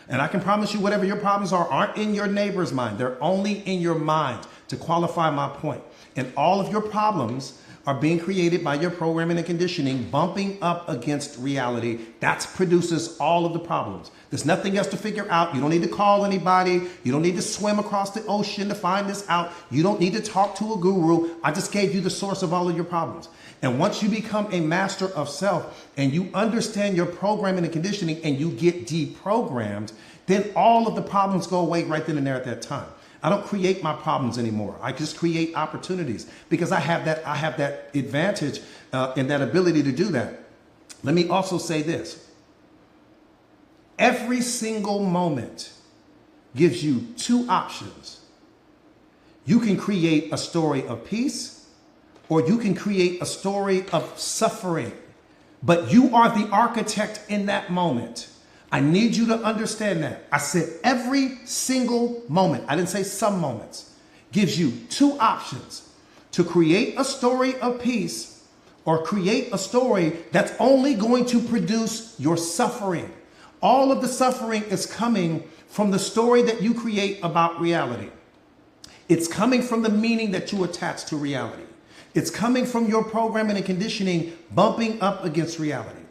And I can promise you whatever your problems are aren't in your neighbor's mind. They're only in your mind, to qualify my point. And all of your problems are being created by your programming and conditioning, bumping up against reality. That produces all of the problems. There's nothing else to figure out. You don't need to call anybody. You don't need to swim across the ocean to find this out. You don't need to talk to a guru. I just gave you the source of all of your problems. And once you become a master of self and you understand your programming and conditioning and you get deprogrammed, then all of the problems go away right then and there at that time. I don't create my problems anymore. I just create opportunities because I have that advantage and that ability to do that. Let me also say this. Every single moment gives you two options. You can create a story of peace, or you can create a story of suffering. But you are the architect in that moment. I need you to understand that. I said every single moment, I didn't say some moments, gives you two options: to create a story of peace or create a story that's only going to produce your suffering. All of the suffering is coming from the story that you create about reality. It's coming from the meaning that you attach to reality. It's coming from your programming and conditioning bumping up against reality.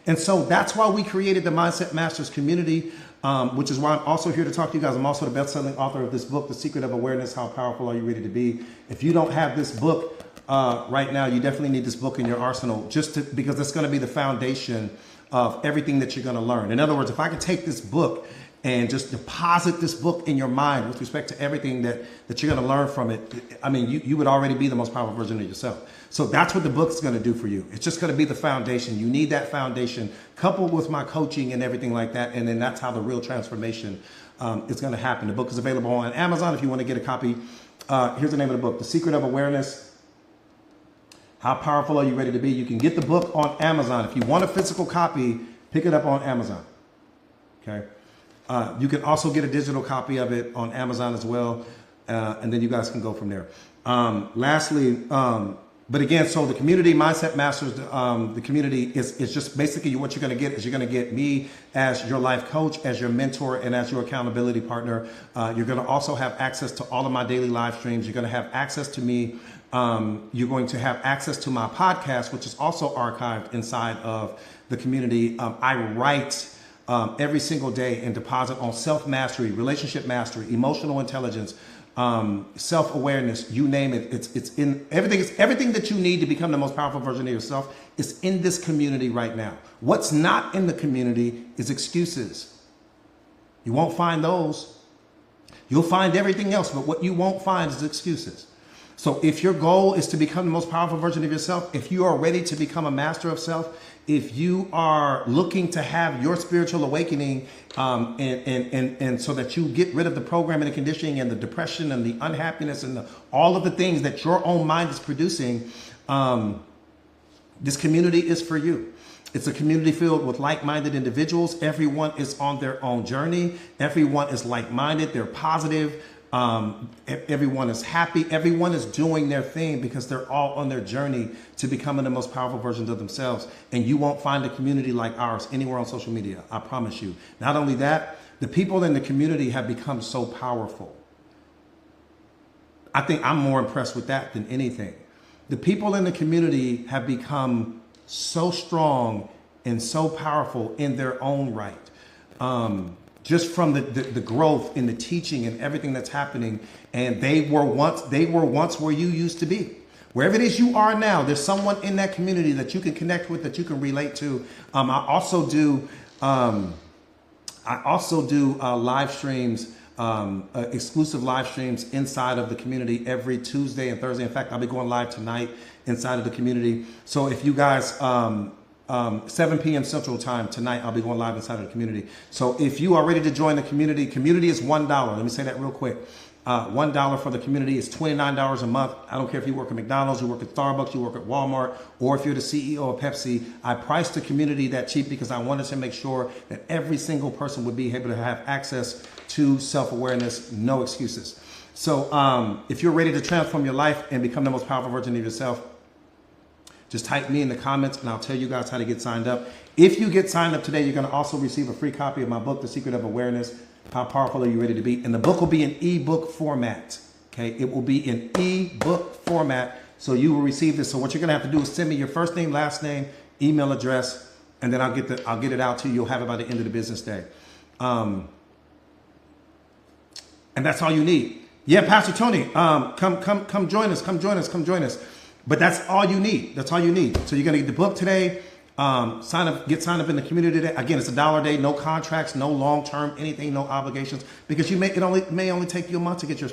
And so that's why we created the Mindset Masters community, which is why I'm also here to talk to you guys. I'm also the best-selling author of this book, The Secret of Awareness, How Powerful Are You Ready to Be? If you don't have this book right now, you definitely need this book in your arsenal because it's going to be the foundation of everything that you're going to learn. In other words, if I could take this book and just deposit this book in your mind with respect to everything that you're going to learn from it, I mean, you would already be the most powerful version of yourself. So that's what the book's going to do for you. It's just going to be the foundation. You need that foundation coupled with my coaching and everything like that. And then that's how the real transformation is going to happen. The book is available on Amazon if you want to get a copy. Here's the name of the book, The Secret of Awareness. How Powerful Are You Ready to Be? You can get the book on Amazon. If you want a physical copy, pick it up on Amazon. Okay. You can also get a digital copy of it on Amazon as well. And then you guys can go from there. Lastly, but again, so the community, Mindset Masters, the community is just basically what you're going to get is you're going to get me as your life coach, as your mentor, and as your accountability partner. You're going to also have access to all of my daily live streams. You're going to have access to me. You're going to have access to my podcast, which is also archived inside of the community. I write every single day and deposit on self-mastery, relationship mastery, emotional intelligence, self-awareness, you name it. It's in everything that you need to become the most powerful version of yourself is in this community right now. What's not in the community is excuses. You won't find those. You'll find everything else, but what you won't find is excuses. So if your goal is to become the most powerful version of yourself, if you are ready to become a master of self, if you are looking to have your spiritual awakening and so that you get rid of the programming and conditioning and the depression and the unhappiness and all of the things that your own mind is producing, this community is for you. It's a community filled with like-minded individuals. Everyone is on their own journey. Everyone is like-minded. They're positive. Everyone is happy. Everyone is doing their thing because they're all on their journey to becoming the most powerful versions of themselves. And you won't find a community like ours anywhere on social media. I promise you. Not only that, the people in the community have become so powerful. I think I'm more impressed with that than anything. The people in the community have become so strong and so powerful in their own right. Just from the growth in the teaching and everything that's happening. And they were once where you used to be. Wherever it is you are now, there's someone in that community that you can connect with, that you can relate to. I also do live streams, exclusive live streams inside of the community every Tuesday and Thursday. In fact, I'll be going live tonight inside of the community. So if you guys, 7 p.m. Central Time tonight, I'll be going live inside of the community. So if you are ready to join the community is $1. Let me say that real quick. $1 for the community is $29 a month. I don't care if you work at McDonald's, you work at Starbucks, you work at Walmart, or if you're the CEO of Pepsi. I priced the community that cheap because I wanted to make sure that every single person would be able to have access to self-awareness, no excuses. So if you're ready to transform your life and become the most powerful version of yourself, just type me in the comments and I'll tell you guys how to get signed up. If you get signed up today, you're going to also receive a free copy of my book, The Secret of Awareness. How Powerful Are You Ready to Be? And the book will be in ebook format. Okay, it will be in ebook format. So you will receive this. So what you're going to have to do is send me your first name, last name, email address, and then I'll get it out to you. You'll have it by the end of the business day. And that's all you need. Yeah, Pastor Tony, come join us. Come join us. But that's all you need. That's all you need. So you're gonna get the book today. Sign up in the community today. Again, it's $1 a day, no contracts, no long-term anything, no obligations, because it may only take you a month to get your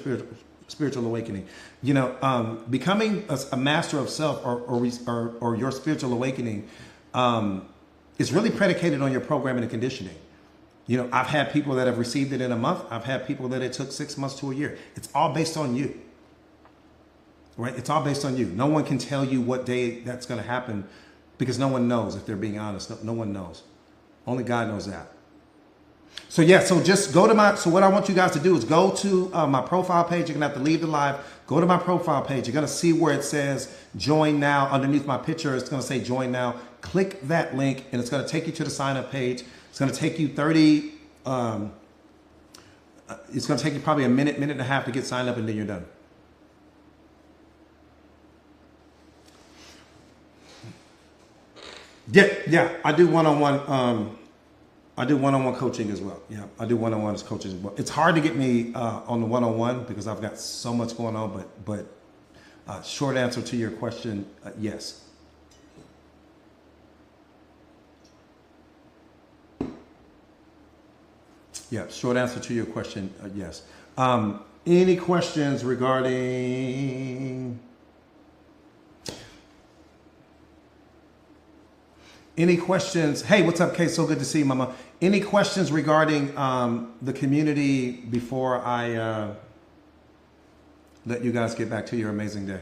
spiritual awakening. You know, becoming a master of self or your spiritual awakening is really predicated on your programming and conditioning. You know, I've had people that have received it in a month. I've had people that it took 6 months to a year. It's all based on you, right? It's all based on you. No one can tell you what day that's going to happen, because no one knows, if they're being honest. No one knows. Only God knows that. So yeah, so just go to so what I want you guys to do is go to my profile page. You're going to have to leave the live. Go to my profile page. You're going to see where it says join now. Underneath my picture, it's going to say join now. Click that link and it's going to take you to the sign up page. It's going to take you it's going to take you probably a minute and a half to get signed up, and then you're done. Yeah, I do one-on-one. I do one-on-one coaching as well. Yeah, I do one-on-one coaching as well. It's hard to get me on the one-on-one because I've got so much going on. But short answer to your question, yes. Yeah, short answer to your question, yes. Any questions regarding? Any questions? Hey, what's up, Kate? So good to see you, Mama. Any questions regarding the community before I let you guys get back to your amazing day?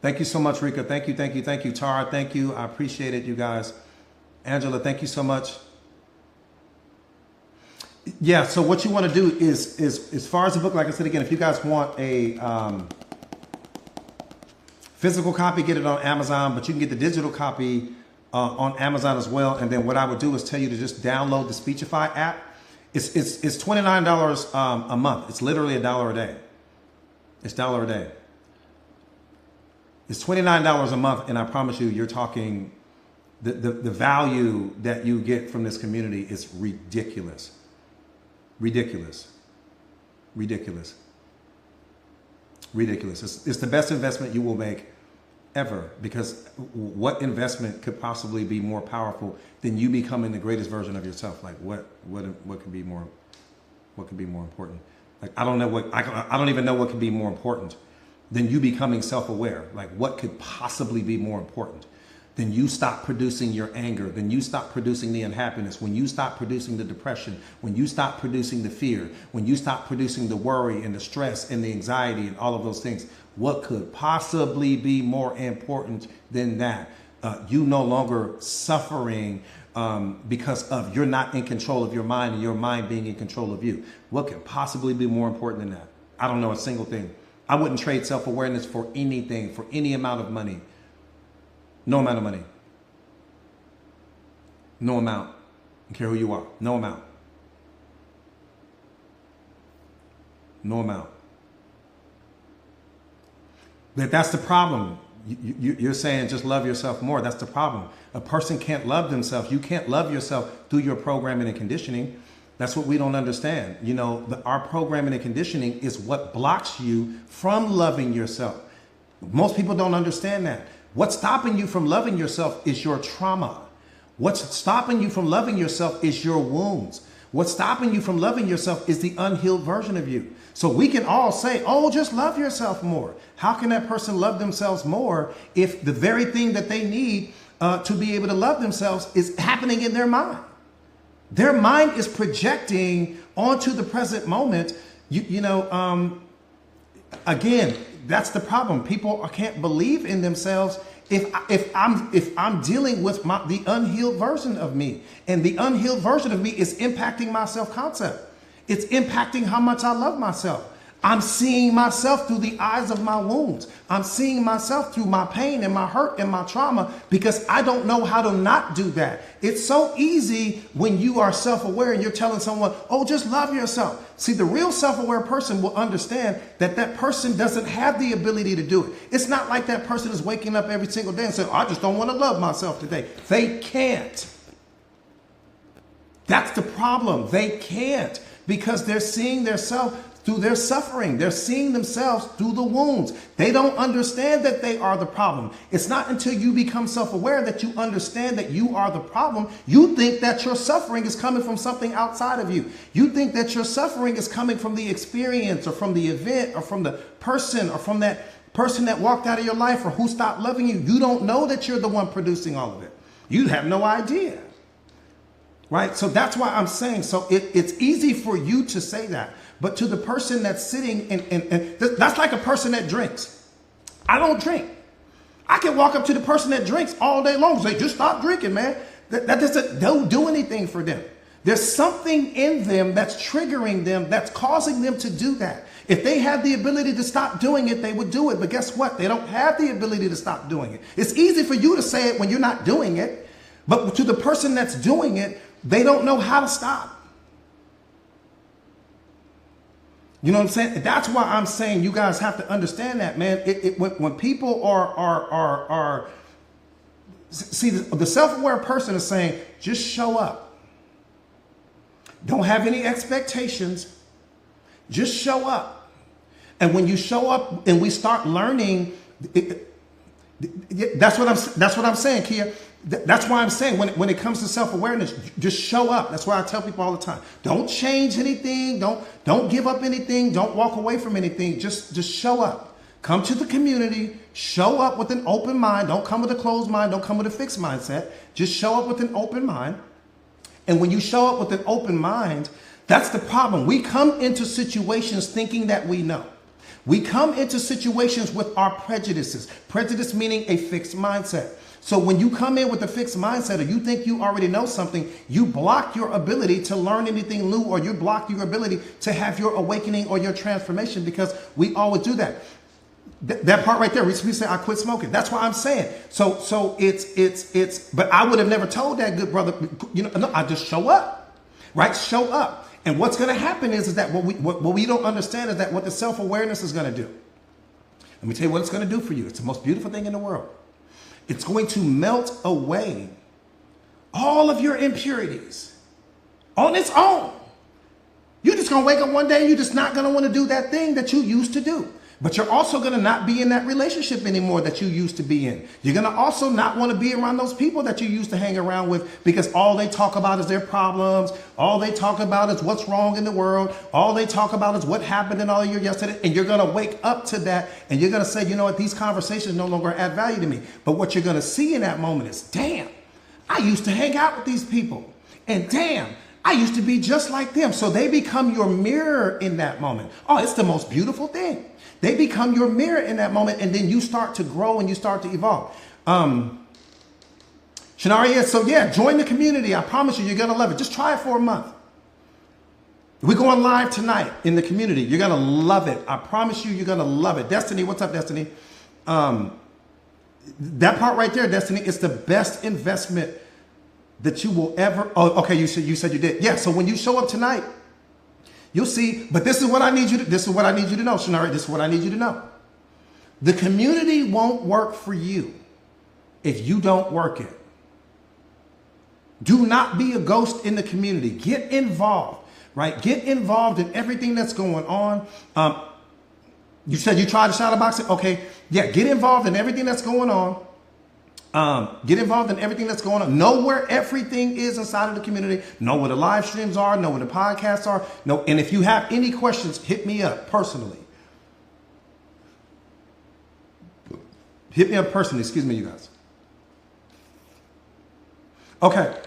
Thank you so much, Rika. Thank you. Tara, thank you. I appreciate it, you guys. Angela, thank you so much. Yeah, so what you want to do is as far as the book, like I said again, if you guys want a physical copy, get it on Amazon, but you can get the digital copy on Amazon as well. And then what I would do is tell you to just download the Speechify app. It's $29 a month. It's literally $1 a day. It's $1 a day. It's $29 a month, and I promise you, you're talking the value that you get from this community is ridiculous. Ridiculous. It's the best investment you will make ever, because what investment could possibly be more powerful than you becoming the greatest version of yourself? Like what could be more important? Like I don't even know what could be more important than you becoming self-aware. Like what could possibly be more important? Then you stop producing your anger, then you stop producing the unhappiness, when you stop producing the depression, when you stop producing the fear, when you stop producing the worry and the stress and the anxiety and all of those things. What could possibly be more important than that? You no longer suffering because of you're not in control of your mind and your mind being in control of you. What could possibly be more important than that? I don't know a single thing. I wouldn't trade self-awareness for anything, for any amount of money. No amount of money. No amount. I don't care who you are. No amount. No amount. That's the problem. You're saying just love yourself more. That's the problem. A person can't love themselves. You can't love yourself through your programming and conditioning. That's what we don't understand. You know, our programming and conditioning is what blocks you from loving yourself. Most people don't understand that. What's stopping you from loving yourself is your trauma. What's stopping you from loving yourself is your wounds. What's stopping you from loving yourself is the unhealed version of you. So we can all say, oh, just love yourself more. How can that person love themselves more if the very thing that they need to be able to love themselves is happening in their mind? Their mind is projecting onto the present moment. Again, that's the problem. People can't believe in themselves if I'm dealing with the unhealed version of me, and the unhealed version of me is impacting my self-concept. It's impacting how much I love myself. I'm seeing myself through the eyes of my wounds. I'm seeing myself through my pain and my hurt and my trauma because I don't know how to not do that. It's so easy when you are self-aware and you're telling someone, oh, just love yourself. See, the real self-aware person will understand that that person doesn't have the ability to do it. It's not like that person is waking up every single day and saying, I just don't want to love myself today. They can't. That's the problem. They can't because they're seeing themselves through their suffering. They're seeing themselves through the wounds. They don't understand that they are the problem. It's not until you become self-aware that you understand that you are the problem. You think that your suffering is coming from something outside of you. You think that your suffering is coming from the experience or from the event or from the person or from that person that walked out of your life or who stopped loving you. You don't know that you're the one producing all of it. You have no idea. Right? So that's why I'm saying, so it's easy for you to say that. But to the person that's sitting and that's like a person that drinks. I don't drink. I can walk up to the person that drinks all day long and say, just stop drinking, man. That doesn't don't do anything for them. There's something in them that's triggering them, that's causing them to do that. If they had the ability to stop doing it, they would do it. But guess what? They don't have the ability to stop doing it. It's easy for you to say it when you're not doing it. But to the person that's doing it, they don't know how to stop. You know what I'm saying? That's why I'm saying you guys have to understand that, man. When people are see, the self-aware person is saying, just show up. Don't have any expectations. Just show up. And when you show up and we start learning, that's what I'm saying, Kia. That's why I'm saying when it comes to self-awareness, just show up. That's why I tell people all the time. Don't change anything. Don't give up anything. Don't walk away from anything. Just show up. Come to the community. Show up with an open mind. Don't come with a closed mind. Don't come with a fixed mindset. Just show up with an open mind. And when you show up with an open mind, that's the problem. We come into situations thinking that we know. We come into situations with our prejudices. Prejudice meaning a fixed mindset. So when you come in with a fixed mindset or you think you already know something, you block your ability to learn anything new, or you block your ability to have your awakening or your transformation, because we always do that. That part right there, we say, I quit smoking. That's what I'm saying. So it's, but I would have never told that good brother, no, I just show up, right? Show up. And what's going to happen is that what we don't understand is that what the self-awareness is going to do. Let me tell you what it's going to do for you. It's the most beautiful thing in the world. It's going to melt away all of your impurities on its own. You're just going to wake up one day and you're just not going to want to do that thing that you used to do. But you're also going to not be in that relationship anymore that you used to be in. You're going to also not want to be around those people that you used to hang around with, because all they talk about is their problems. All they talk about is what's wrong in the world. All they talk about is what happened in all year yesterday. And you're going to wake up to that and you're going to say, you know what, these conversations no longer add value to me. But what you're going to see in that moment is, damn, I used to hang out with these people. And damn, I used to be just like them. So they become your mirror in that moment. Oh, it's the most beautiful thing. They become your mirror in that moment, and then you start to grow and you start to evolve. Shanaria, so yeah, join the community. I promise you, you're going to love it. Just try it for a month. We're going live tonight in the community. You're going to love it. I promise you, you're going to love it. Destiny, what's up, Destiny? That part right there, Destiny, is the best investment that you will ever. Oh, okay, you said you did. Yeah, so when you show up tonight, you'll see, but this is what I need you to know, Shanari. This is what I need you to know. The community won't work for you if you don't work it. Do not be a ghost in the community. Get involved, right? Get involved in everything that's going on. You said you tried to shadow boxing. Okay. Yeah. Get involved in everything that's going on. Get involved in everything that's going on. Know where everything is inside of the community. Know where the live streams are. Know where the podcasts are. Know, and if you have any questions, hit me up personally. Hit me up personally. Excuse me, you guys. Okay.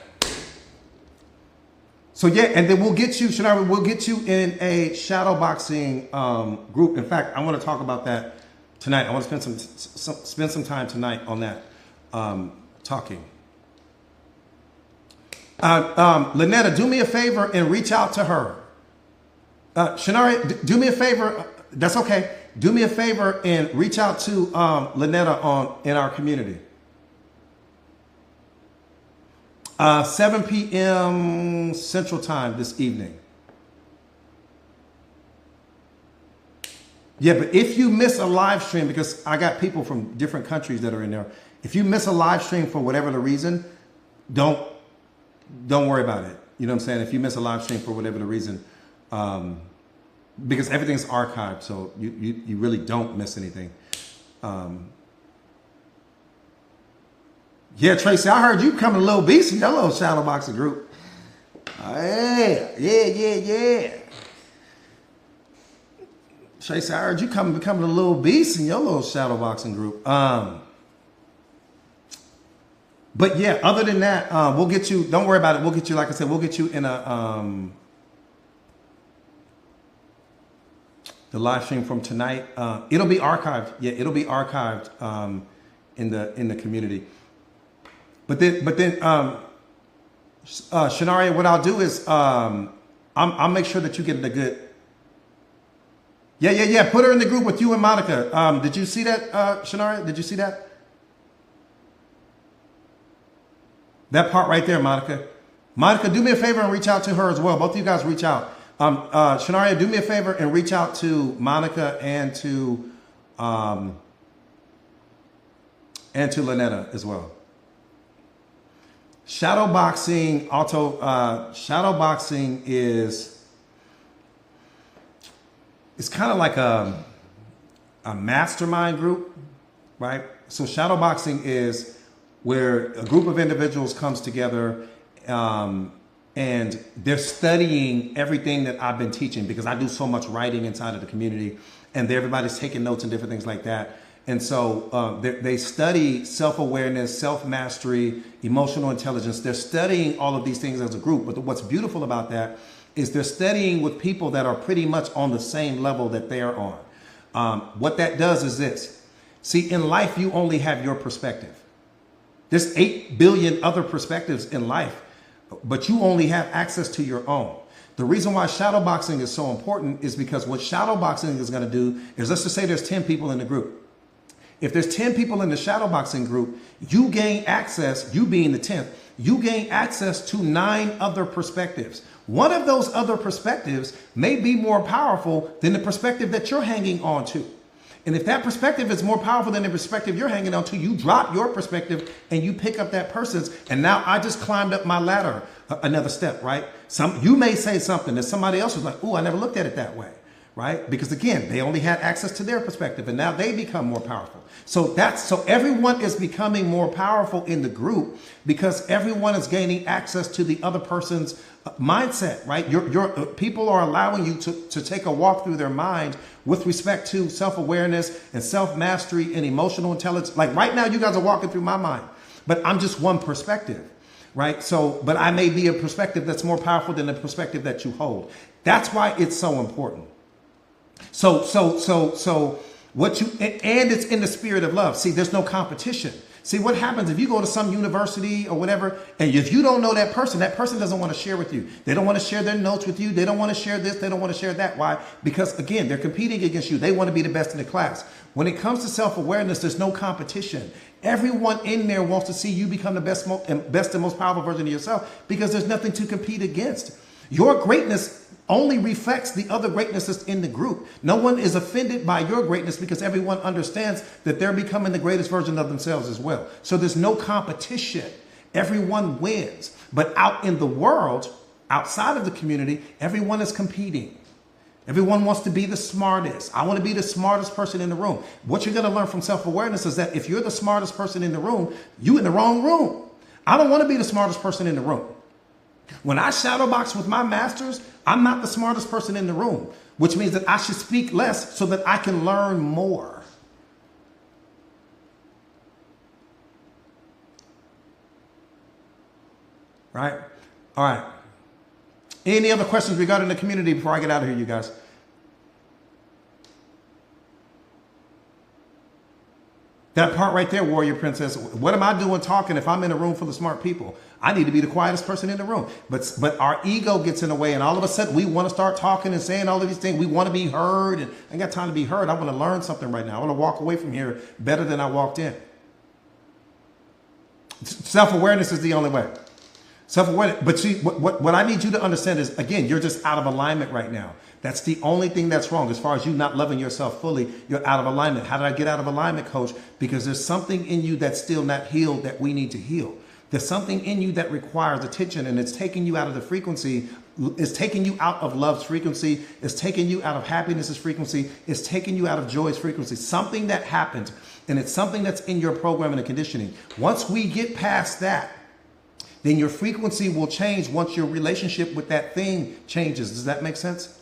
So yeah, and then we'll get you, Shania, we'll get you in a shadow boxing group. In fact, I want to talk about that tonight. I want to spend some time tonight on that. Talking. Lynetta, do me a favor and reach out to her. Shanari, do me a favor. That's okay. Do me a favor and reach out to Lynetta in our community. 7 p.m. Central Time this evening. Yeah, but if you miss a live stream, because I got people from different countries that are in there. If you miss a live stream for whatever the reason, don't worry about it. You know what I'm saying? If you miss a live stream for whatever the reason, because everything's archived, so you really don't miss anything. Yeah, Tracy, I heard you coming a little beast in your little shadow boxing group. Yeah. Tracy, I heard you becoming a little beast in your little shadow boxing group. But yeah, other than that, we'll get you, don't worry about it. We'll get you, like I said, we'll get you in the live stream from tonight. It'll be archived. Yeah, it'll be archived in the community. But then Shanaria, what I'll do is I'll make sure that you get the good. Yeah. Put her in the group with you and Monica. Did you see that, Shanaria? Did you see that? That part right there, Monica. Monica, do me a favor and reach out to her as well. Both of you guys reach out. Shanaria, do me a favor and reach out to Monica and to Lynetta as well. Shadowboxing is, it's kind of like a mastermind group, right? So shadowboxing is where a group of individuals comes together and they're studying everything that I've been teaching, because I do so much writing inside of the community, and everybody's taking notes and different things like that. And so they study self-awareness, self-mastery, emotional intelligence. They're studying all of these things as a group. But what's beautiful about that is they're studying with people that are pretty much on the same level that they are on. What that does is this. See, in life, you only have your perspective. There's 8 billion other perspectives in life, but you only have access to your own. The reason why shadowboxing is so important is because what shadowboxing is going to do is, let's just say there's 10 people in the group. If there's 10 people in the shadowboxing group, you gain access, you being the 10th, you gain access to 9 other perspectives. One of those other perspectives may be more powerful than the perspective that you're hanging on to. And if that perspective is more powerful than the perspective you're hanging on to, you drop your perspective and you pick up that person's. And now I just climbed up my ladder another step, right? You may say something that somebody else was like, "Ooh, I never looked at it that way." Right? Because again, they only had access to their perspective, and now they become more powerful. So everyone is becoming more powerful in the group because everyone is gaining access to the other person's mindset, right? Your people are allowing you to take a walk through their mind with respect to self-awareness and self-mastery and emotional intelligence. Like right now, you guys are walking through my mind, but I'm just one perspective, right? So, but I may be a perspective that's more powerful than the perspective that you hold. That's why it's so important. So what and it's in the spirit of love. See, there's no competition. See, what happens if you go to some university or whatever, and if you don't know that person doesn't want to share with you. They don't want to share their notes with you. They don't want to share this. They don't want to share that. Why? Because again, they're competing against you. They want to be the best in the class. When it comes to self-awareness, there's no competition. Everyone in there wants to see you become the best and most powerful version of yourself, because there's nothing to compete against. Your greatness only reflects the other greatnesses in the group. No one is offended by your greatness because everyone understands that they're becoming the greatest version of themselves as well. So there's no competition. Everyone wins. But out in the world, outside of the community, everyone is competing. Everyone wants to be the smartest. I want to be the smartest person in the room. What you're going to learn from self-awareness is that if you're the smartest person in the room, you're in the wrong room. I don't want to be the smartest person in the room. When I shadowbox with my masters, I'm not the smartest person in the room, which means that I should speak less so that I can learn more. Right? All right. Any other questions regarding the community before I get out of here, you guys? That part right there, Warrior Princess. What am I doing talking if I'm in a room full of smart people? I need to be the quietest person in the room. But our ego gets in the way, and all of a sudden we want to start talking and saying all of these things. We want to be heard, and I ain't got time to be heard. I want to learn something right now. I want to walk away from here better than I walked in. Self-awareness is the only way. Self-awareness. But see, what I need you to understand is, again, you're just out of alignment right now. That's the only thing that's wrong. As far as you not loving yourself fully, you're out of alignment. How did I get out of alignment, Coach? Because there's something in you that's still not healed that we need to heal. There's something in you that requires attention, and it's taking you out of the frequency. It's taking you out of love's frequency. It's taking you out of happiness's frequency. It's taking you out of joy's frequency. Something that happens, and it's something that's in your programming and conditioning. Once we get past that, then your frequency will change once your relationship with that thing changes. Does that make sense?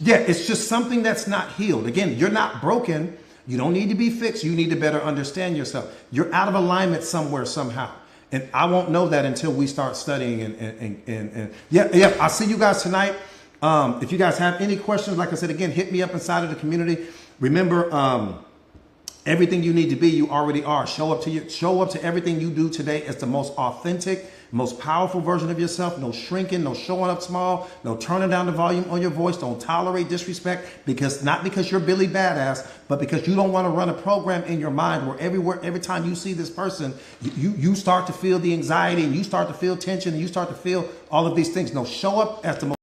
Yeah, it's just something that's not healed. Again, you're not broken. You don't need to be fixed. You need to better understand yourself. You're out of alignment somewhere, somehow. And I won't know that until we start studying. And yeah, I'll see you guys tonight. If you guys have any questions, like I said, again, hit me up inside of the community. Remember, everything you need to be, you already are. Show up to everything you do today as the most authentic, most powerful version of yourself. No shrinking, no showing up small, no turning down the volume on your voice. Don't tolerate disrespect, not because you're Billy Badass, but because you don't want to run a program in your mind where every time you see this person, you start to feel the anxiety, and you start to feel tension, and you start to feel all of these things. No, show up as the most